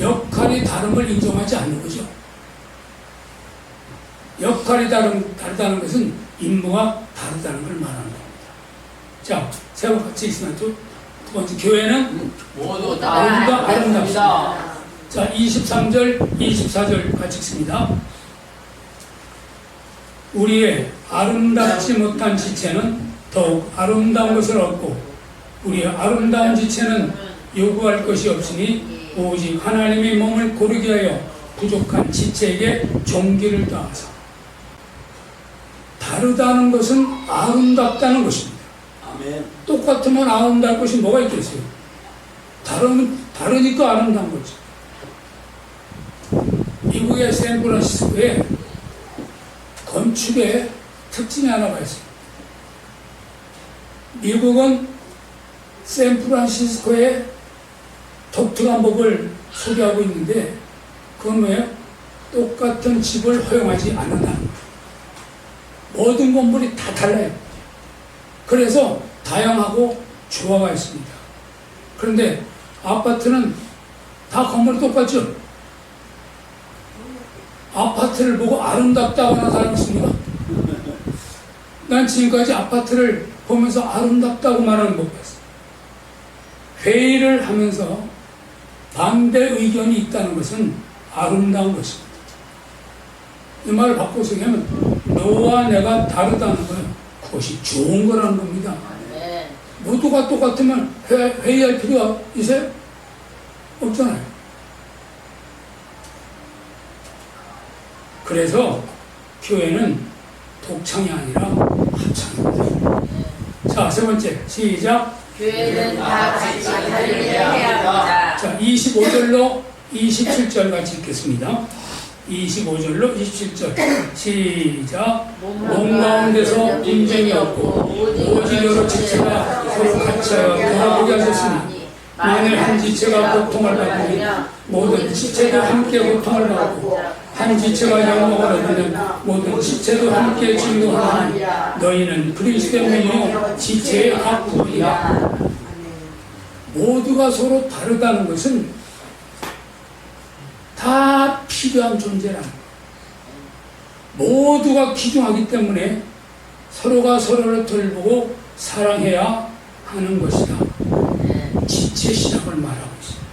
역할이 다름을 인정하지 않는 거죠. 역할이 다르다는 것은 임무가 다르다는 걸 말하는 겁니다. 자, 세번 같이 있으면 두 번째, 교회는 모두 모두가 다 아름답습니다. 자, 23절, 24절 같이 읽습니다. 우리의 아름답지 못한 지체는 더욱 아름다운 것을 얻고 우리의 아름다운 지체는 요구할 것이 없으니 오직 하나님의 몸을 고르게 하여 부족한 지체에게 종기를 더하사. 다르다는 것은 아름답다는 것입니다. 아멘. 똑같으면 아름다울 것이 뭐가 있겠어요? 다르니까 아름다운 거죠. 미국의 샌프란시스코에 건축의 특징이 하나가 있어요. 미국은 샌프란시스코의 독특한 법을 소개하고 있는데 그건 뭐예요? 똑같은 집을 허용하지 않는다는 거예요. 모든 건물이 다 달라요. 그래서 다양하고 조화가 있습니다. 그런데 아파트는 다 건물이 똑같죠? 아파트를 보고 아름답다고 하는 사람이 있습니까? 난 지금까지 아파트를 보면서 아름답다고 말하는 못 봤어요. 회의를 하면서 반대 의견이 있다는 것은 아름다운 것입니다. 이 말을 바꿔서 얘기하면 너와 내가 다르다는 거예요. 그것이 좋은 거라는 겁니다. 아멘. 모두가 똑같으면 회의할 필요가 있어요? 없잖아요. 그래서 교회는 독창이 아니라 합창입니다. 자, 세 번째 시작. 교회는 다 같이 할례해야 합니다. 자, 25절로 27절 같이 읽겠습니다. 25절로 27절 시작. 몸 가운데서 분쟁이 없고 오직 여러 지체가 서로 같이하여 돌아보게 하셨으니 만일 한 지체가 고통을 받으면 모든 지체도 함께 고통을 받고 한 지체가 영광을 얻으면 모든 지체도 함께 증거하나니 너희는 그리스도의 몸이요 지체의 각 부분이라. 모두가 서로 다르다는 것은 다 필요한 존재라는 거예요. 모두가 기중하기 때문에 서로가 서로를 돌보고 사랑해야 하는 것이다. 지체 신학을 말하고 있습니다.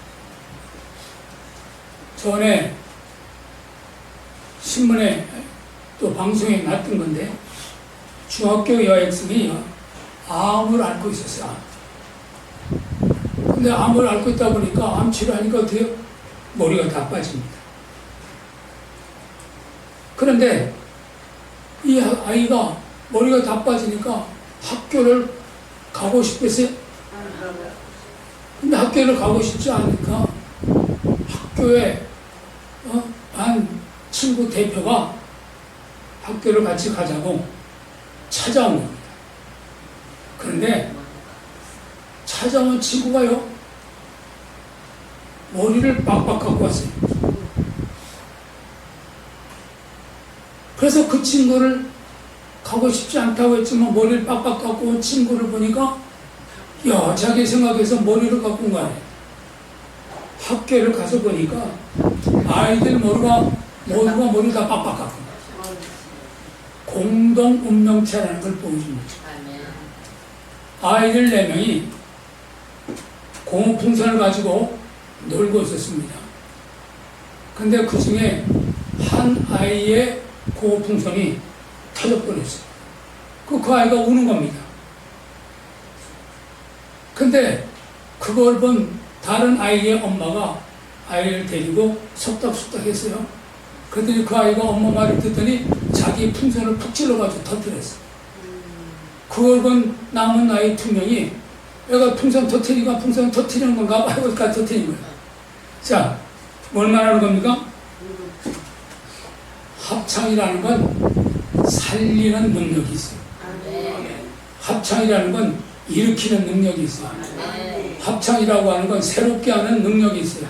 전에 신문에 또 방송에 났던 건데 중학교 여학생이 암을 앓고 있었어요. 근데 암을 앓고 있다 보니까 암 치료하니까 어떻게 머리가 다 빠집니다. 그런데 이 아이가 머리가 다 빠지니까 학교를 가고 싶었어요. 근데 학교를 가고 싶지 않으니까 학교에 한 친구 대표가 학교를 같이 가자고 찾아온 겁니다. 그런데 찾아온 친구가요, 머리를 빡빡 갖고 왔어요. 그래서 그 친구를 가고 싶지 않다고 했지만 머리를 빡빡 갖고 온 친구를 보니까 자기 생각해서 머리를 갖고 온 거 아니에요. 학교를 가서 보니까 아이들 모두가 머리 다 빡빡 갖고 공동 운명체라는 걸 보여줍니다. 아이들 4명이 고무풍선을 가지고 놀고 있었습니다. 근데 그 중에 한 아이의 고무풍선이 터져버렸어요. 그 아이가 우는 겁니다. 근데 그걸 본 다른 아이의 엄마가 아이를 데리고 속닥속닥 했어요. 그랬더니 그 아이가 엄마 말을 듣더니 자기 풍선을 푹 찔러가지고 터뜨렸어요. 그걸 본 남은 아이 2명이 애가 풍선 터뜨리니까 풍선 터뜨리는 건가 봐 하고 터뜨린 거예요. 자, 뭘 말하는 겁니까? 합창이라는 건 살리는 능력이 있어요. 합창이라는 건 일으키는 능력이 있어요. 합창이라고 하는 건 새롭게 하는 능력이 있어요.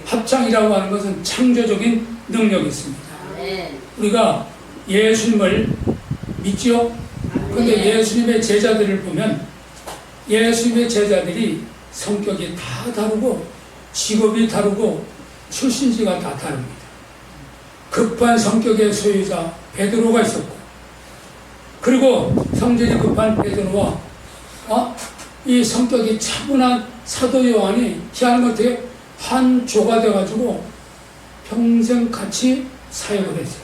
합창이라고 하는 것은 창조적인 능력이 있습니다. 우리가 예수님을 믿죠? 그런데 예수님의 제자들을 보면 예수님의 제자들이 성격이 다 다르고 직업이 다르고 출신지가 다 다릅니다. 급한 성격의 소유자 베드로가 있었고, 그리고 성질이 급한 베드로와 이 성격이 차분한 사도 요한이 희한한 것 같아요. 한 조가 돼가지고 평생 같이 사역을 했어요.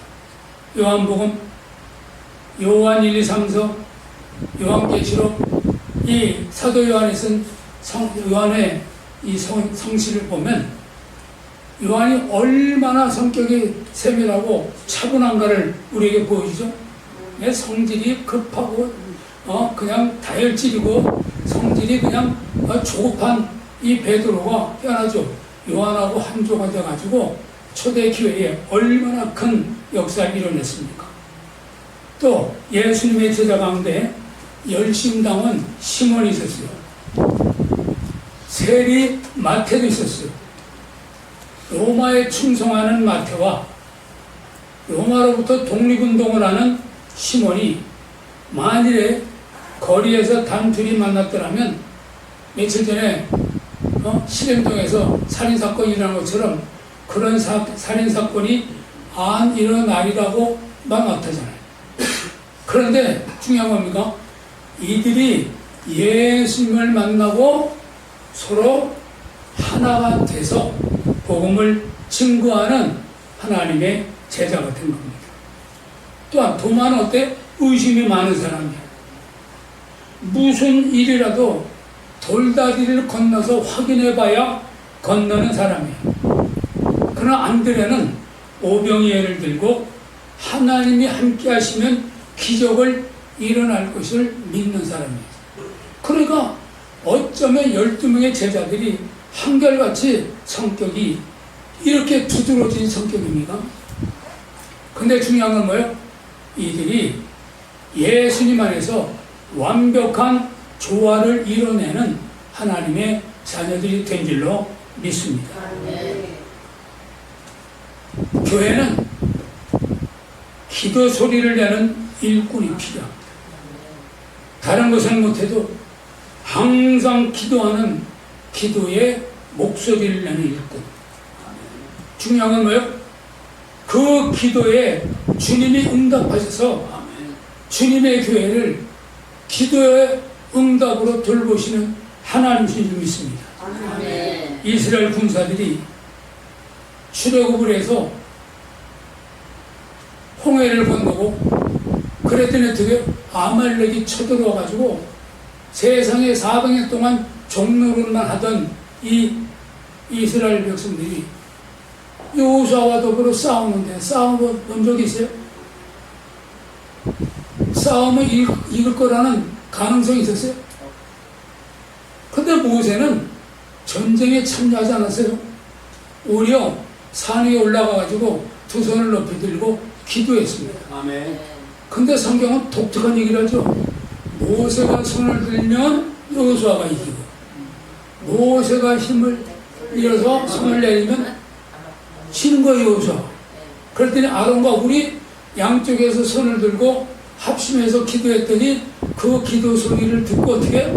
요한복음, 요한 1, 2, 3서, 요한계시록, 이 사도 요한이 쓴 요한의 이 성실을 보면 요한이 얼마나 성격이 세밀하고 차분한가를 우리에게 보여주죠. 성질이 급하고 그냥 다혈질이고 성질이 그냥 조급한 이 베드로가 희한하죠. 요한하고 한 조가 돼가지고 초대교회에 얼마나 큰 역사를 이뤄냈습니까? 또 예수님의 제자 가운데 열심당원 시몬이 있었어요. 세리 마태도 있었어요. 로마에 충성하는 마태와 로마로부터 독립운동을 하는 시몬이 만일에 거리에서 단둘이 만났더라면 며칠 전에 실행동에서 살인사건이 일어난 것처럼 그런 살인사건이 안 일어나리라고 막 나타잖아요. 그런데 중요한 겁니까? 이들이 예수님을 만나고 서로 하나가 돼서 복음을 증거하는 하나님의 제자가 된 겁니다. 또한 도마는 어때? 의심이 많은 사람이야. 무슨 일이라도 돌다리를 건너서 확인해 봐야 건너는 사람이야. 그러나 안드레는 오병이어를 들고 하나님이 함께 하시면 기적을 일어날 것을 믿는 사람이에요. 그러니까 어쩌면 12명의 제자들이 한결같이 성격이 이렇게 두드러진 성격입니까? 근데 중요한 건 뭐예요? 이들이 예수님 안에서 완벽한 조화를 이뤄내는 하나님의 자녀들이 된 줄로 믿습니다. 교회는 기도 소리를 내는 일꾼이 필요합니다. 다른 것은 못해도 항상 기도하는 기도의 목소리를 내는 일꾼. 중요한 건 뭐예요? 그 기도에 주님이 응답하셔서 주님의 교회를 기도의 응답으로 돌보시는 하나님이신 줄 믿습니다. 이스라엘 군사들이 출애굽을 해서 홍해를 건너고 그랬더니 어떻게 아말렉이 쳐들어와가지고 세상에 400년 동안 종노릇만 하던 이 이스라엘 백성들이 여호수아와 더불어 싸우는데 싸움을 본 적이 있어요? 싸움을 이길 거라는 가능성이 있었어요? 근데 모세는 전쟁에 참여하지 않았어요. 오히려 산 위에 올라가가지고 두 손을 높이 들고 기도했습니다. 아멘. 근데 성경은 독특한 얘기를 하죠. 모세가 손을 들면 여호수아가 이기고 모세가 힘을 잃어서 손을 내리면 지는 거예요, 여호수아. 그랬더니 아론과 우리 양쪽에서 손을 들고 합심해서 기도했더니 그 기도 소리를 듣고 어떻게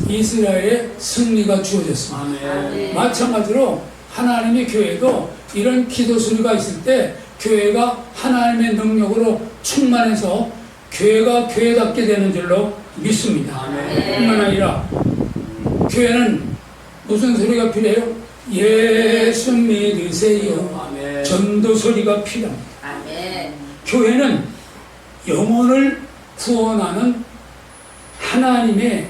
이스라엘의 승리가 주어졌습니다. 아멘. 마찬가지로 하나님의 교회도 이런 기도 소리가 있을 때 교회가 하나님의 능력으로 충만해서 교회가 교회답게 되는 줄로 믿습니다. 뿐만 아니라 교회는 무슨 소리가 필요해요? 예수 믿으세요. 아멘. 전도 소리가 필요합니다. 아멘. 교회는 영혼을 구원하는 하나님의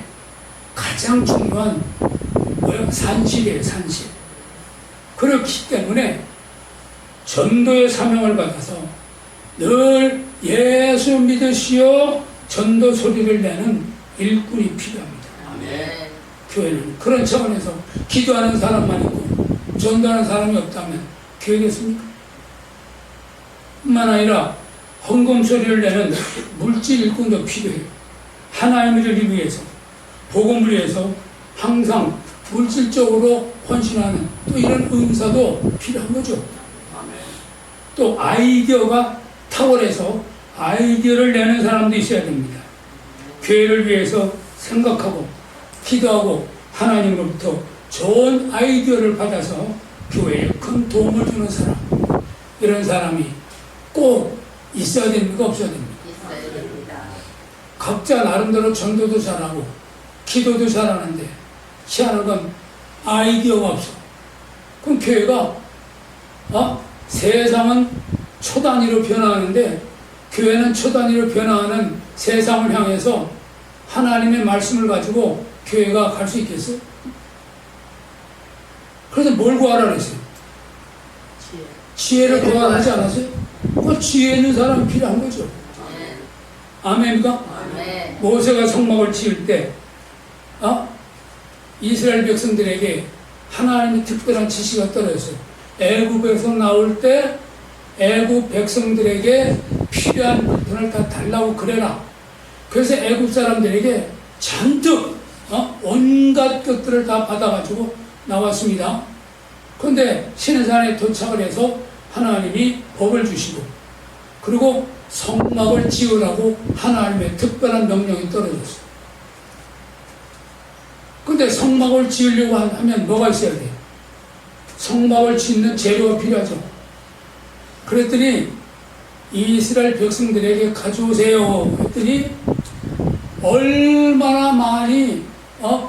가장 중요한 산실이에요, 산실. 그렇기 때문에 전도의 사명을 받아서 늘 예수 믿으시오 전도 소리를 내는 일꾼이 필요합니다. 아멘. 교회는 그런 차원에서 기도하는 사람만 있고 전도하는 사람이 없다면 교회겠습니까? 뿐만 아니라 헌금 소리를 내는 물질 일꾼도 필요해요. 하나님의 일을 위해서 복음을 위해서 항상 물질적으로 헌신하는 또 이런 은사도 필요한 거죠. 아멘. 또 아이디어가 탁월해서 아이디어를 내는 사람도 있어야 됩니다. 교회를 위해서 생각하고 기도하고 하나님으로부터 좋은 아이디어를 받아서 교회에 큰 도움을 주는 사람, 이런 사람이 꼭 있어야 됩니까? 없어야 됩니까? 있어야 됩니다. 각자 나름대로 전도도 잘하고 기도도 잘하는데 희한한 건 아이디어가 없어. 그럼 교회가 세상은 초단위로 변화하는데 교회는 초단위로 변화하는 세상을 향해서 하나님의 말씀을 가지고 교회가 갈 수 있겠어요? 그래서 뭘 구하라 그랬어요? 지혜를 구하라 하지 않았어요? 그 지혜 있는 사람이 필요한 거죠. 아멘입니까? 아멘. 모세가 성막을 지을 때 이스라엘 백성들에게 하나님의 특별한 지시가 떨어졌어요. 애굽에서 나올 때 애굽 백성들에게 필요한 물건을 다 달라고 그래라. 그래서 애굽 사람들에게 잔뜩 온갖 것들을 다 받아가지고 나왔습니다. 그런데 시내산에 도착을 해서 하나님이 법을 주시고 그리고 성막을 지으라고 하나님의 특별한 명령이 떨어졌어요. 근데 성막을 지으려고 하면 뭐가 있어야 돼요? 성막을 짓는 재료가 필요하죠. 그랬더니 이스라엘 백성들에게 가져오세요 했더니 얼마나 많이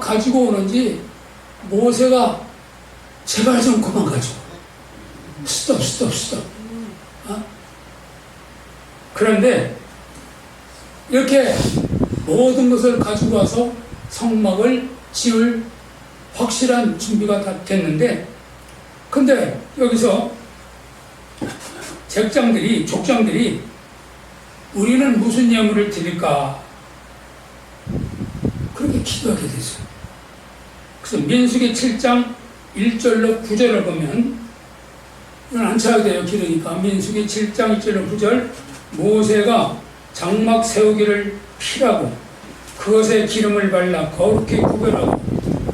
가지고 오는지 모세가 제발 좀 그만 가져. 스톱. 그런데 이렇게 모든 것을 가지고 와서 성막을 지을 확실한 준비가 다 됐는데, 근데 여기서 족장들이 우리는 무슨 예물을 드릴까? 그렇게 기도하게 됐어요. 그래서 민수기 7장 1절로 9절을 보면, 이건 안 쳐야 돼요, 길으니까. 민수기 7장 1절로 9절, 모세가 장막 세우기를 피라고 그것에 기름을 발라 거룩히 구별하고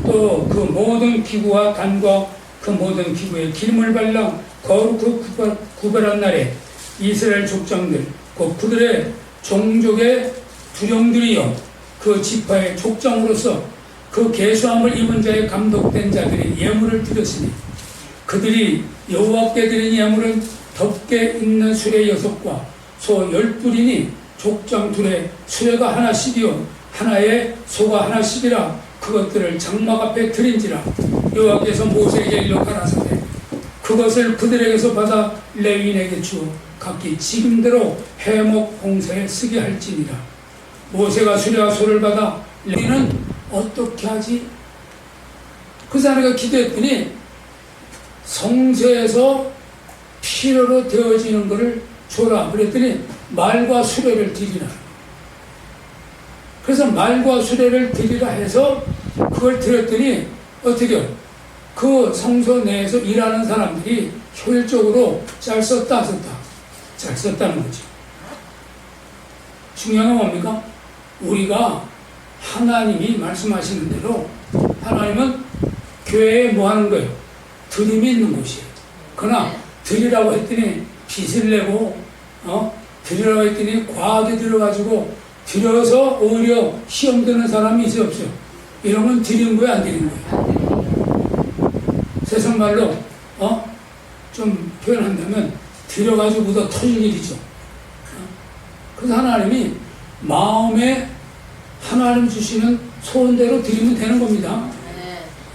또 그 모든 기구와 단과 그 모든 기구에 기름을 발라 거룩히 구별한 날에 이스라엘 족장들 곧 그들의 종족의 두령들이여 그 지파의 족장으로서 그 계수함을 입은 자의 감독된 자들이 예물을 드렸으니 그들이 여호와께 드린 예물은 덮게 있는 수레 6과 소 12이니 족장 둘에 수레가 하나씩이요 하나에 소가 하나씩이라 그것들을 장막 앞에 드린지라. 여호와께서 모세에게 일러 가라사대 그것을 그들에게서 받아 레위인에게 주어 각기 지금대로 해목 봉사에 쓰게 할지니라. 모세가 수레와 소를 받아 레위인은 어떻게 하지? 그 사람이 기도했더니 성소에서 필요로 되어지는 것을 줘라. 그랬더니 말과 수레를 드리라. 그래서 말과 수레를 드리라 해서 그걸 드렸더니 어떻게 그 성소 내에서 일하는 사람들이 효율적으로 잘 썼다 안 썼다? 잘 썼다는 거죠. 중요한 건 뭡니까? 우리가 하나님이 말씀하시는 대로 하나님은 교회에 뭐 하는 거예요? 드림이 있는 곳이에요. 그러나 드리라고 했더니 빚을 내고 드리라고 했더니 과하게 들어가지고 드려서 오히려 시험 드는 사람이 있어요 없어요? 이러면 드린 거예요 안 드린 거예요? 세상 말로 좀 표현한다면 드려가지고 묻어 터질 일이죠. 그래서 하나님이 마음에 하나님 주시는 소원대로 드리면 되는 겁니다.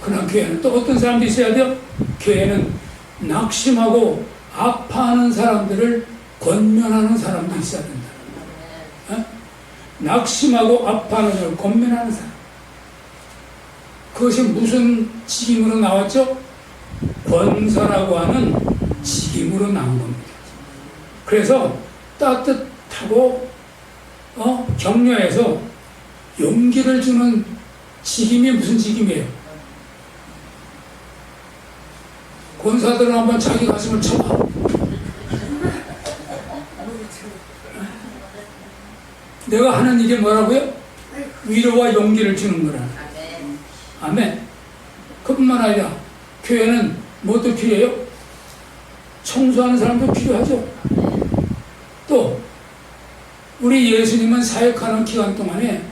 그러나 교회는 또 어떤 사람도 있어야 돼요? 교회는 낙심하고 아파하는 사람들을 권면하는 사람도 있어야 된다. 낙심하고 아파하는 사람을 권면하는 사람. 그것이 무슨 직임으로 나왔죠? 권사라고 하는 직임으로 나온 겁니다. 그래서 따뜻하고 격려해서 용기를 주는 직임이 무슨 직임이에요? 권사들은 한번 자기 가슴을 쳐봐. 내가 하는 일이 뭐라고요? 위로와 용기를 주는 거라. 아멘. 그뿐만 아니라 교회는 뭐도 필요해요? 청소하는 사람도 필요하죠. 또 우리 예수님은 사역하는 기간 동안에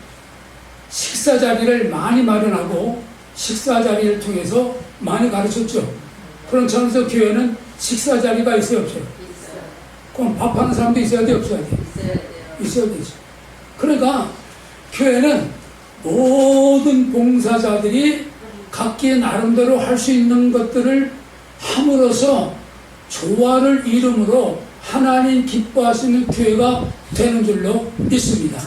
식사 자리를 많이 마련하고 식사 자리를 통해서 많이 가르쳤죠. 그런 점에서 교회는 식사 자리가 있어요 없어요? 그럼 밥하는 사람도 있어야 돼 없어야 돼? 있어야 되죠. 그러니까 교회는 모든 봉사자들이 각기 나름대로 할 수 있는 것들을 함으로써 조화를 이룸으로 하나님 기뻐하시는 교회가 되는 줄로 믿습니다.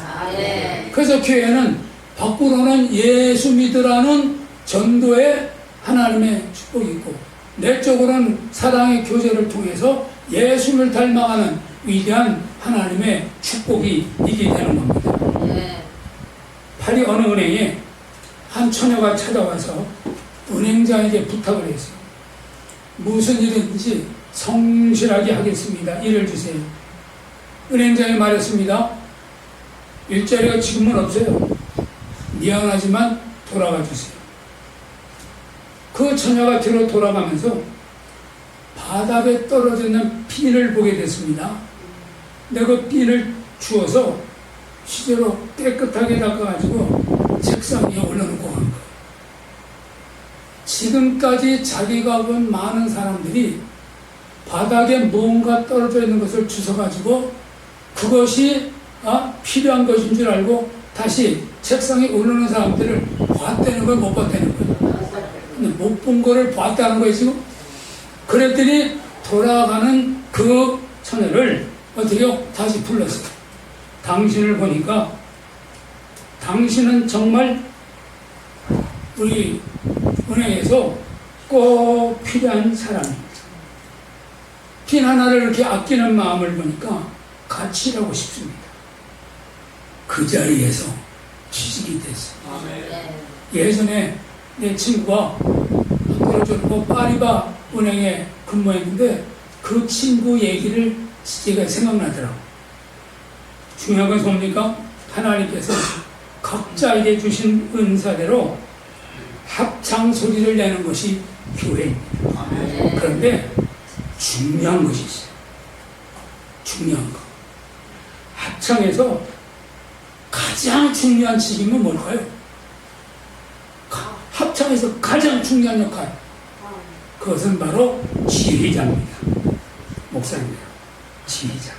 그래서 교회는 밖으로는 예수 믿으라는 전도의 하나님의 축복이 있고 내적으로는 사랑의 교제를 통해서 예수를 닮아가는 위대한 하나님의 축복이 있게 되는 겁니다. 파리 어느 은행에 한 처녀가 찾아와서 은행장에게 부탁을 했어요. 무슨 일인지 성실하게 하겠습니다. 일을 주세요. 은행장이 말했습니다. 일자리가 지금은 없어요. 미안하지만 돌아가 주세요. 그 처녀가 뒤로 돌아가면서 바닥에 떨어져 있는 핀을 보게 됐습니다. 근데 그 핀을 주워서 시제로 깨끗하게 닦아가지고 책상 위에 올려놓고 간 거예요. 지금까지 자기가 본 많은 사람들이 바닥에 뭔가 떨어져 있는 것을 주워가지고 그것이 필요한 것인 줄 알고 다시 책상에 올려놓은 사람들을 봤다는 거예요, 못 봤다는 거예요? 근데 못 본 거를 봤다는 거예요, 지금? 그랬더니 돌아가는 그 처녀를 어떻게요? 다시 불렀어요. 당신을 보니까 당신은 정말 우리 은행에서 꼭 필요한 사람입니다. 핀 하나를 이렇게 아끼는 마음을 보니까 같이 일하고 싶습니다. 그 자리에서 취직이 됐어요. 예전에 내 친구가 학교를 파리바 은행에 근무했는데 그 친구 얘기를 제가 생각나더라고요. 중요한 건 뭡니까? 하나님께서 각자에게 주신 은사대로 합창 소리를 내는 것이 교회입니다. 그런데 중요한 것이 있어요. 중요한 거. 합창에서 가장 중요한 직임은 뭘까요? 합창에서 가장 중요한 역할. 그것은 바로 지휘자입니다. 목사님이요. 지휘자.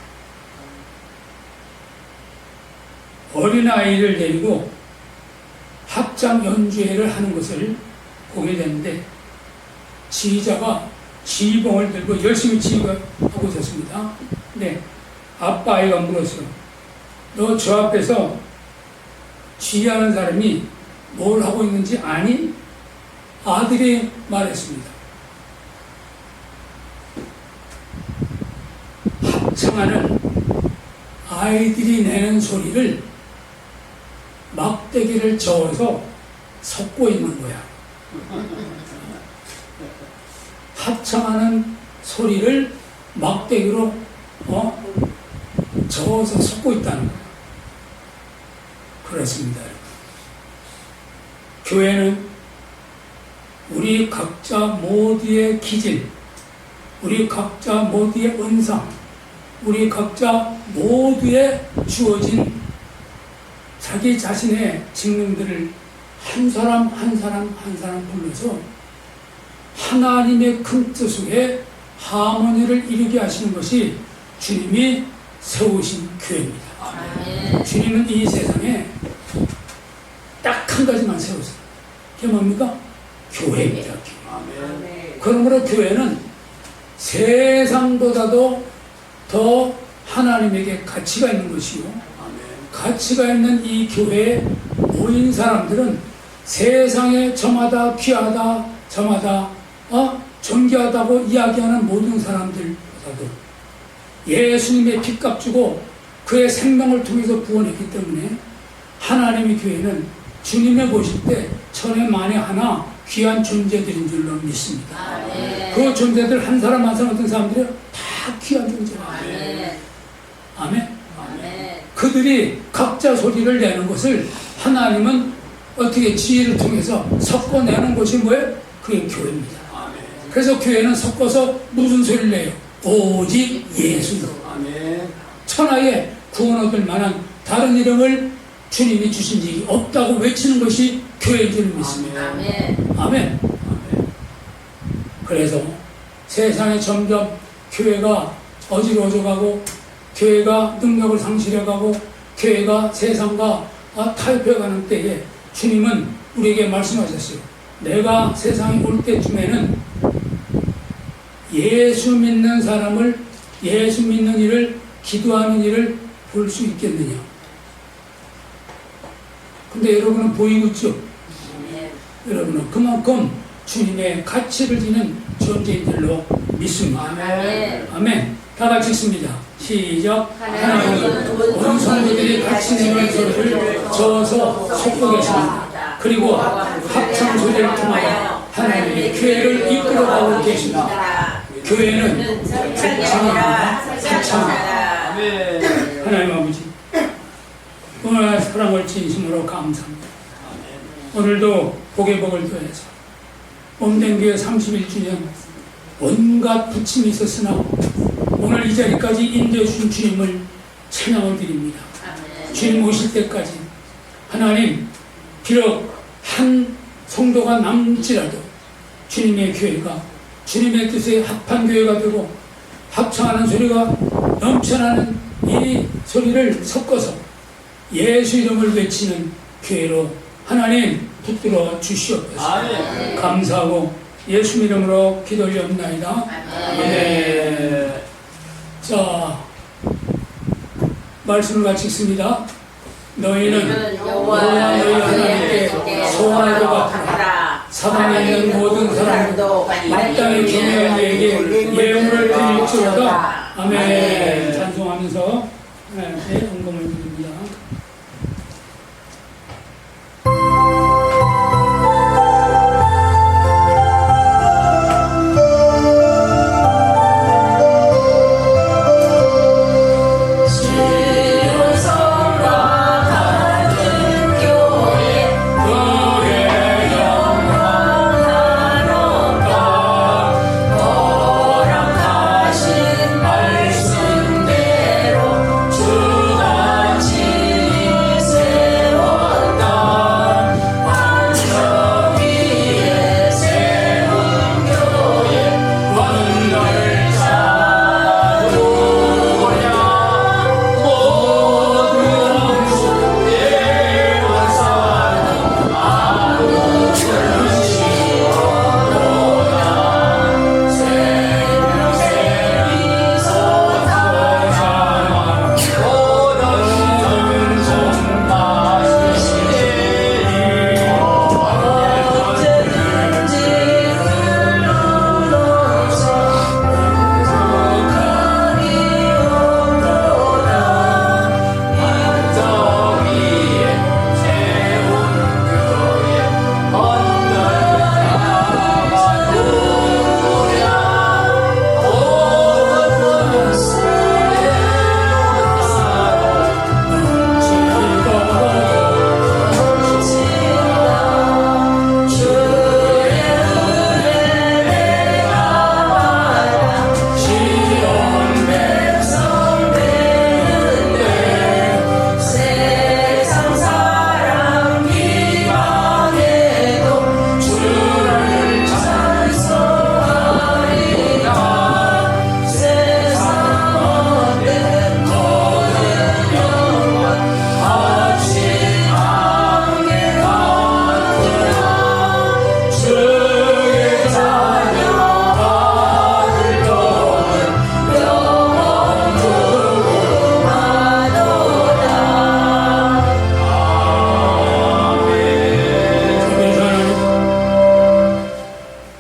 어린아이를 데리고 합창 연주회를 하는 것을 보게 되는데 지휘자가 지휘봉을 들고 열심히 지휘하고 있었습니다. 근데 아빠 아이가 물었어요. 너 저 앞에서 지휘하는 사람이 뭘 하고 있는지 아니? 아들이 말했습니다. 합창하는 아이들이 내는 소리를 막대기를 저어서 섞고 있는 거야. 합창하는 소리를 막대기로 저어서 섞고 있다는 거야. 그렇습니다. 교회는 우리 각자 모두의 기질, 우리 각자 모두의 은상, 우리 각자 모두에 주어진 자기 자신의 직능들을 한 사람 한 사람 한 사람 불러서 하나님의 큰 뜻에 하모니를 이루게 하시는 것이 주님이 세우신 교회입니다. 주님은 이 세상에 딱 한 가지만 세우세요. 그게 뭡니까? 교회입니다. 교회. 그러므로 교회는 세상보다도 더 하나님에게 가치가 있는 것이요. 가치가 있는 이 교회에 모인 사람들은 세상에 저마다 귀하다, 저마다 존귀하다고 이야기하는 모든 사람들보다도 예수님의 피값 주고 그의 생명을 통해서 구원했기 때문에 하나님의 교회는 주님의 보실 때 천에 만에 하나 귀한 존재들인 줄로 믿습니다. 그 존재들 한 사람 한 사람 어떤 사람들이요? 다 귀한 존재입니다. 아멘. 그들이 각자 소리를 내는 것을 하나님은 어떻게 지혜를 통해서 섞어내는 것이 뭐예요? 그게 교회입니다. 그래서 교회는 섞어서 무슨 소리를 내요? 오직 예수로. 천하에 구원 얻을 만한 다른 이름을 주님이 주신 적이 없다고 외치는 것이 교회인 줄 믿습니다. 아멘. 그래서 세상에 점점 교회가 어지러워져가고 교회가 능력을 상실해가고 교회가 세상과 타협해가는 때에 주님은 우리에게 말씀하셨어요. 내가 세상에 올 때쯤에는 예수 믿는 사람을, 예수 믿는 일을, 기도하는 일을 볼 수 있겠느냐. 근데 여러분은 보이고 있죠? 여러분은 그만큼 주님의 가치를 지닌 존재인들로 믿습니다. 아멘. 다 같이 읽습니다. 시작. 하나님은 온 성도들이 같이 내는 소리를 저어서 섞고 계십니다. 그리고 합창 소리를 통하여 하나님의 교회를 이끌어가고 계십니다. 교회는 합창합니다. 하나님 아버지, 오늘 사랑을 진심으로 감사합니다. 오늘도 복의 복을 더해서 몸된 교회 31주년 온갖 부침이 있었으나 오늘 이 자리까지 인도해 주신 주님을 찬양을 드립니다. 주님 오실 때까지 하나님, 비록 한 성도가 남을지라도 주님의 교회가 주님의 뜻에 합한 교회가 되고 합창하는 소리가 넘쳐나는 이 소리를 섞어서 예수 이름을 외치는 교회로 하나님 붙들어 주시옵소서. 감사하고 예수 이름으로 기도 올리옵나이다. 자, 말씀을 같이 읽습니다. 너희는 여호와 너희 너희 하나님께 하나님께 소원할 것 같아 하라. 사방에 있는 모든 사람도 마땅히 경외하는 이에게 예물을 드릴지어다. 아멘. 찬송하면서 헌금을 드립니다.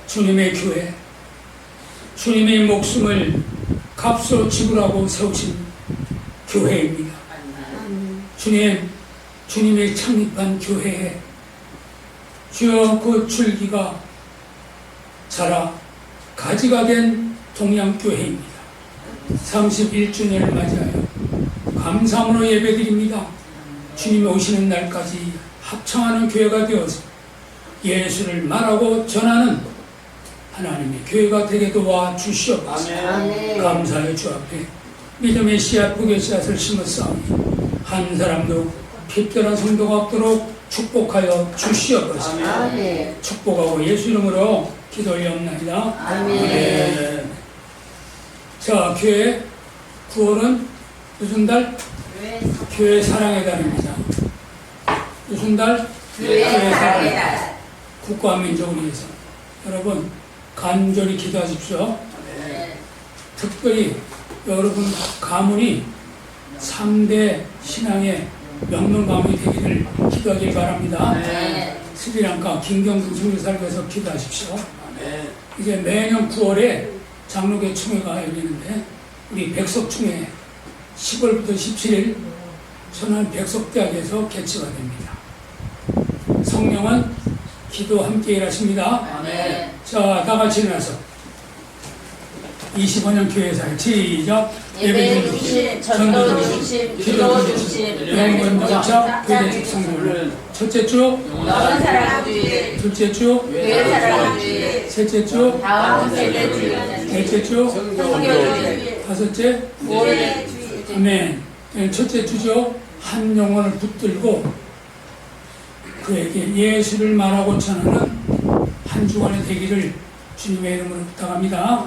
주님의 교회, 주님의 목숨을 값으로 지불하고 세우신 교회입니다. 주님의 창립한 교회에 주여 그 줄기가 자라 가지가 된 동양교회입니다. 31주년을 맞이하여 감사함으로 예배드립니다. 주님이 오시는 날까지 합창하는 교회가 되어서 예수를 말하고 전하는 하나님의 교회가 되게 도와주시옵소서. 감사의 주 앞에 믿음의 씨앗, 복의 씨앗을 심었사오니 한 사람도 핍절한 성도가 없도록 축복하여 주시옵소서. 축복하고 예수 이름으로 기도 올려옵나이다. 아멘. 자, 교회 9월은 무슨 달? 교회 사랑의 달입니다. 무슨 달? 교회 사랑의 달. 국가 민족을 위해서 여러분 간절히 기도하십시오. 특별히 여러분 가문이 3대 신앙의 명문 가문이 되기를 기도하길 바랍니다. 스리랑카 김경준 선교사를 위해서 기도하십시오. 이제 매년 9월에 장로교 총회가 열리는데 우리 백석총회 10월부터 17일 천안 백석대학에서 개최가 됩니다. 성령은 기도 함께 일하십니다. 자, 다 같이 일어나서 25년 교회사역 시작. 예배 중심, 전도 중심, 기도 중심, 영원 정착, 교회 축성을 첫째 주, 영원 사랑주의, 둘째 주, 교회 사랑주의, 셋째 주, 다음 세대주의, 넷째 주, 성교주의, 다섯째, 교회주의. 아멘. 첫째 주죠. 한 영혼을 붙들고 그에게 예수를 말하고 전하는 한 주간의 되기를 주님의 이름으로 부탁합니다.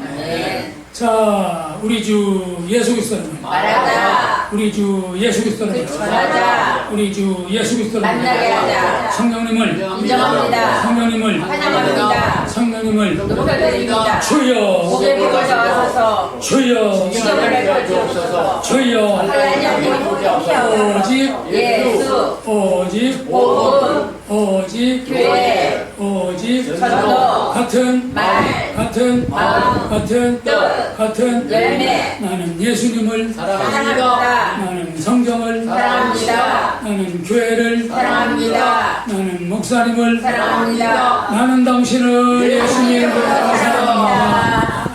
자, 우리 주 예수 그리스도를 말하자. 우리 주 예수 그리스도를 전하자. 우리 주 예수 그리스도를 만나게 하자. 성령님을 인정합니다. 성령님을 환영합니다. 성령님을 높여드립니다. 주여 고백이 걸려와서 주여 시험을 내려 주옵소서. 주여 하나님 오직 예수 오직 복음 오직 교회 오직 전도 같은 말 같은 마음 같은 뜻 같은 열매 나는 예수님을 사랑합니다. 나는 성경을 사랑합니다. 나는 교회를 사랑합니다. 나는 목사님을 사랑합니다. 나는 당신을 예수님을 사랑합니다.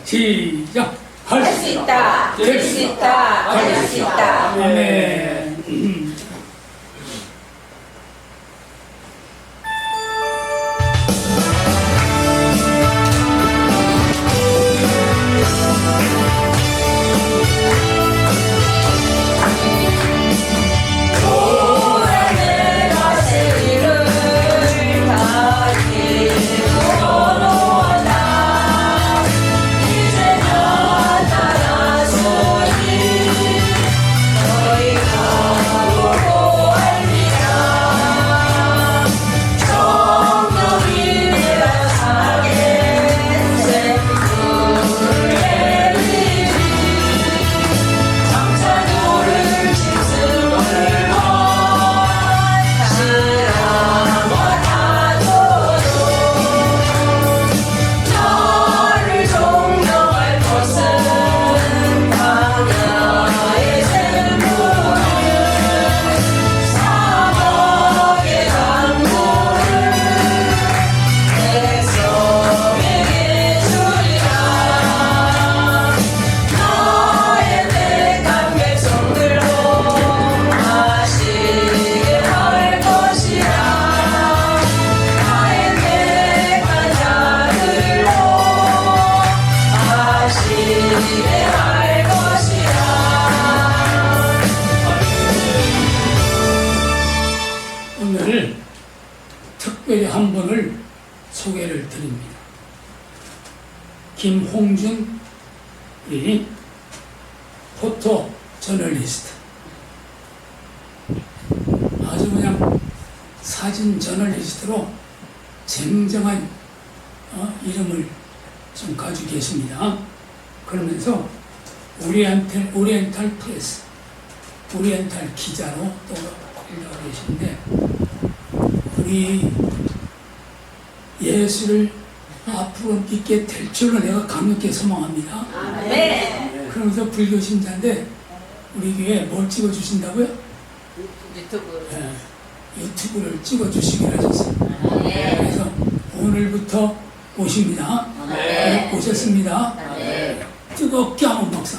시작. 할 수 있다. 될 수 있다. 할 수 있다. 아멘. 오늘 특별히 한 분을 소개를 드립니다. 김홍준 이 포토 저널리스트. 아주 그냥 사진 저널리스트로 쟁쟁한 이름을 좀 가지고 계십니다. 그러면서 오리엔탈 프레스, 오리엔탈 기자로 또 활동하고 계신데 우리 예수를 앞으로 믿게 될 줄로 내가 강력히 소망합니다. 네. 그러면서 불교 신자인데 우리 교회 뭘 찍어주신다고요? 유튜브. 네, 유튜브를 찍어주시기로 하셨어요. 네. 그래서 오늘부터 오십니다. 네. 오셨습니다. 네. 뜨겁게 한번 박수.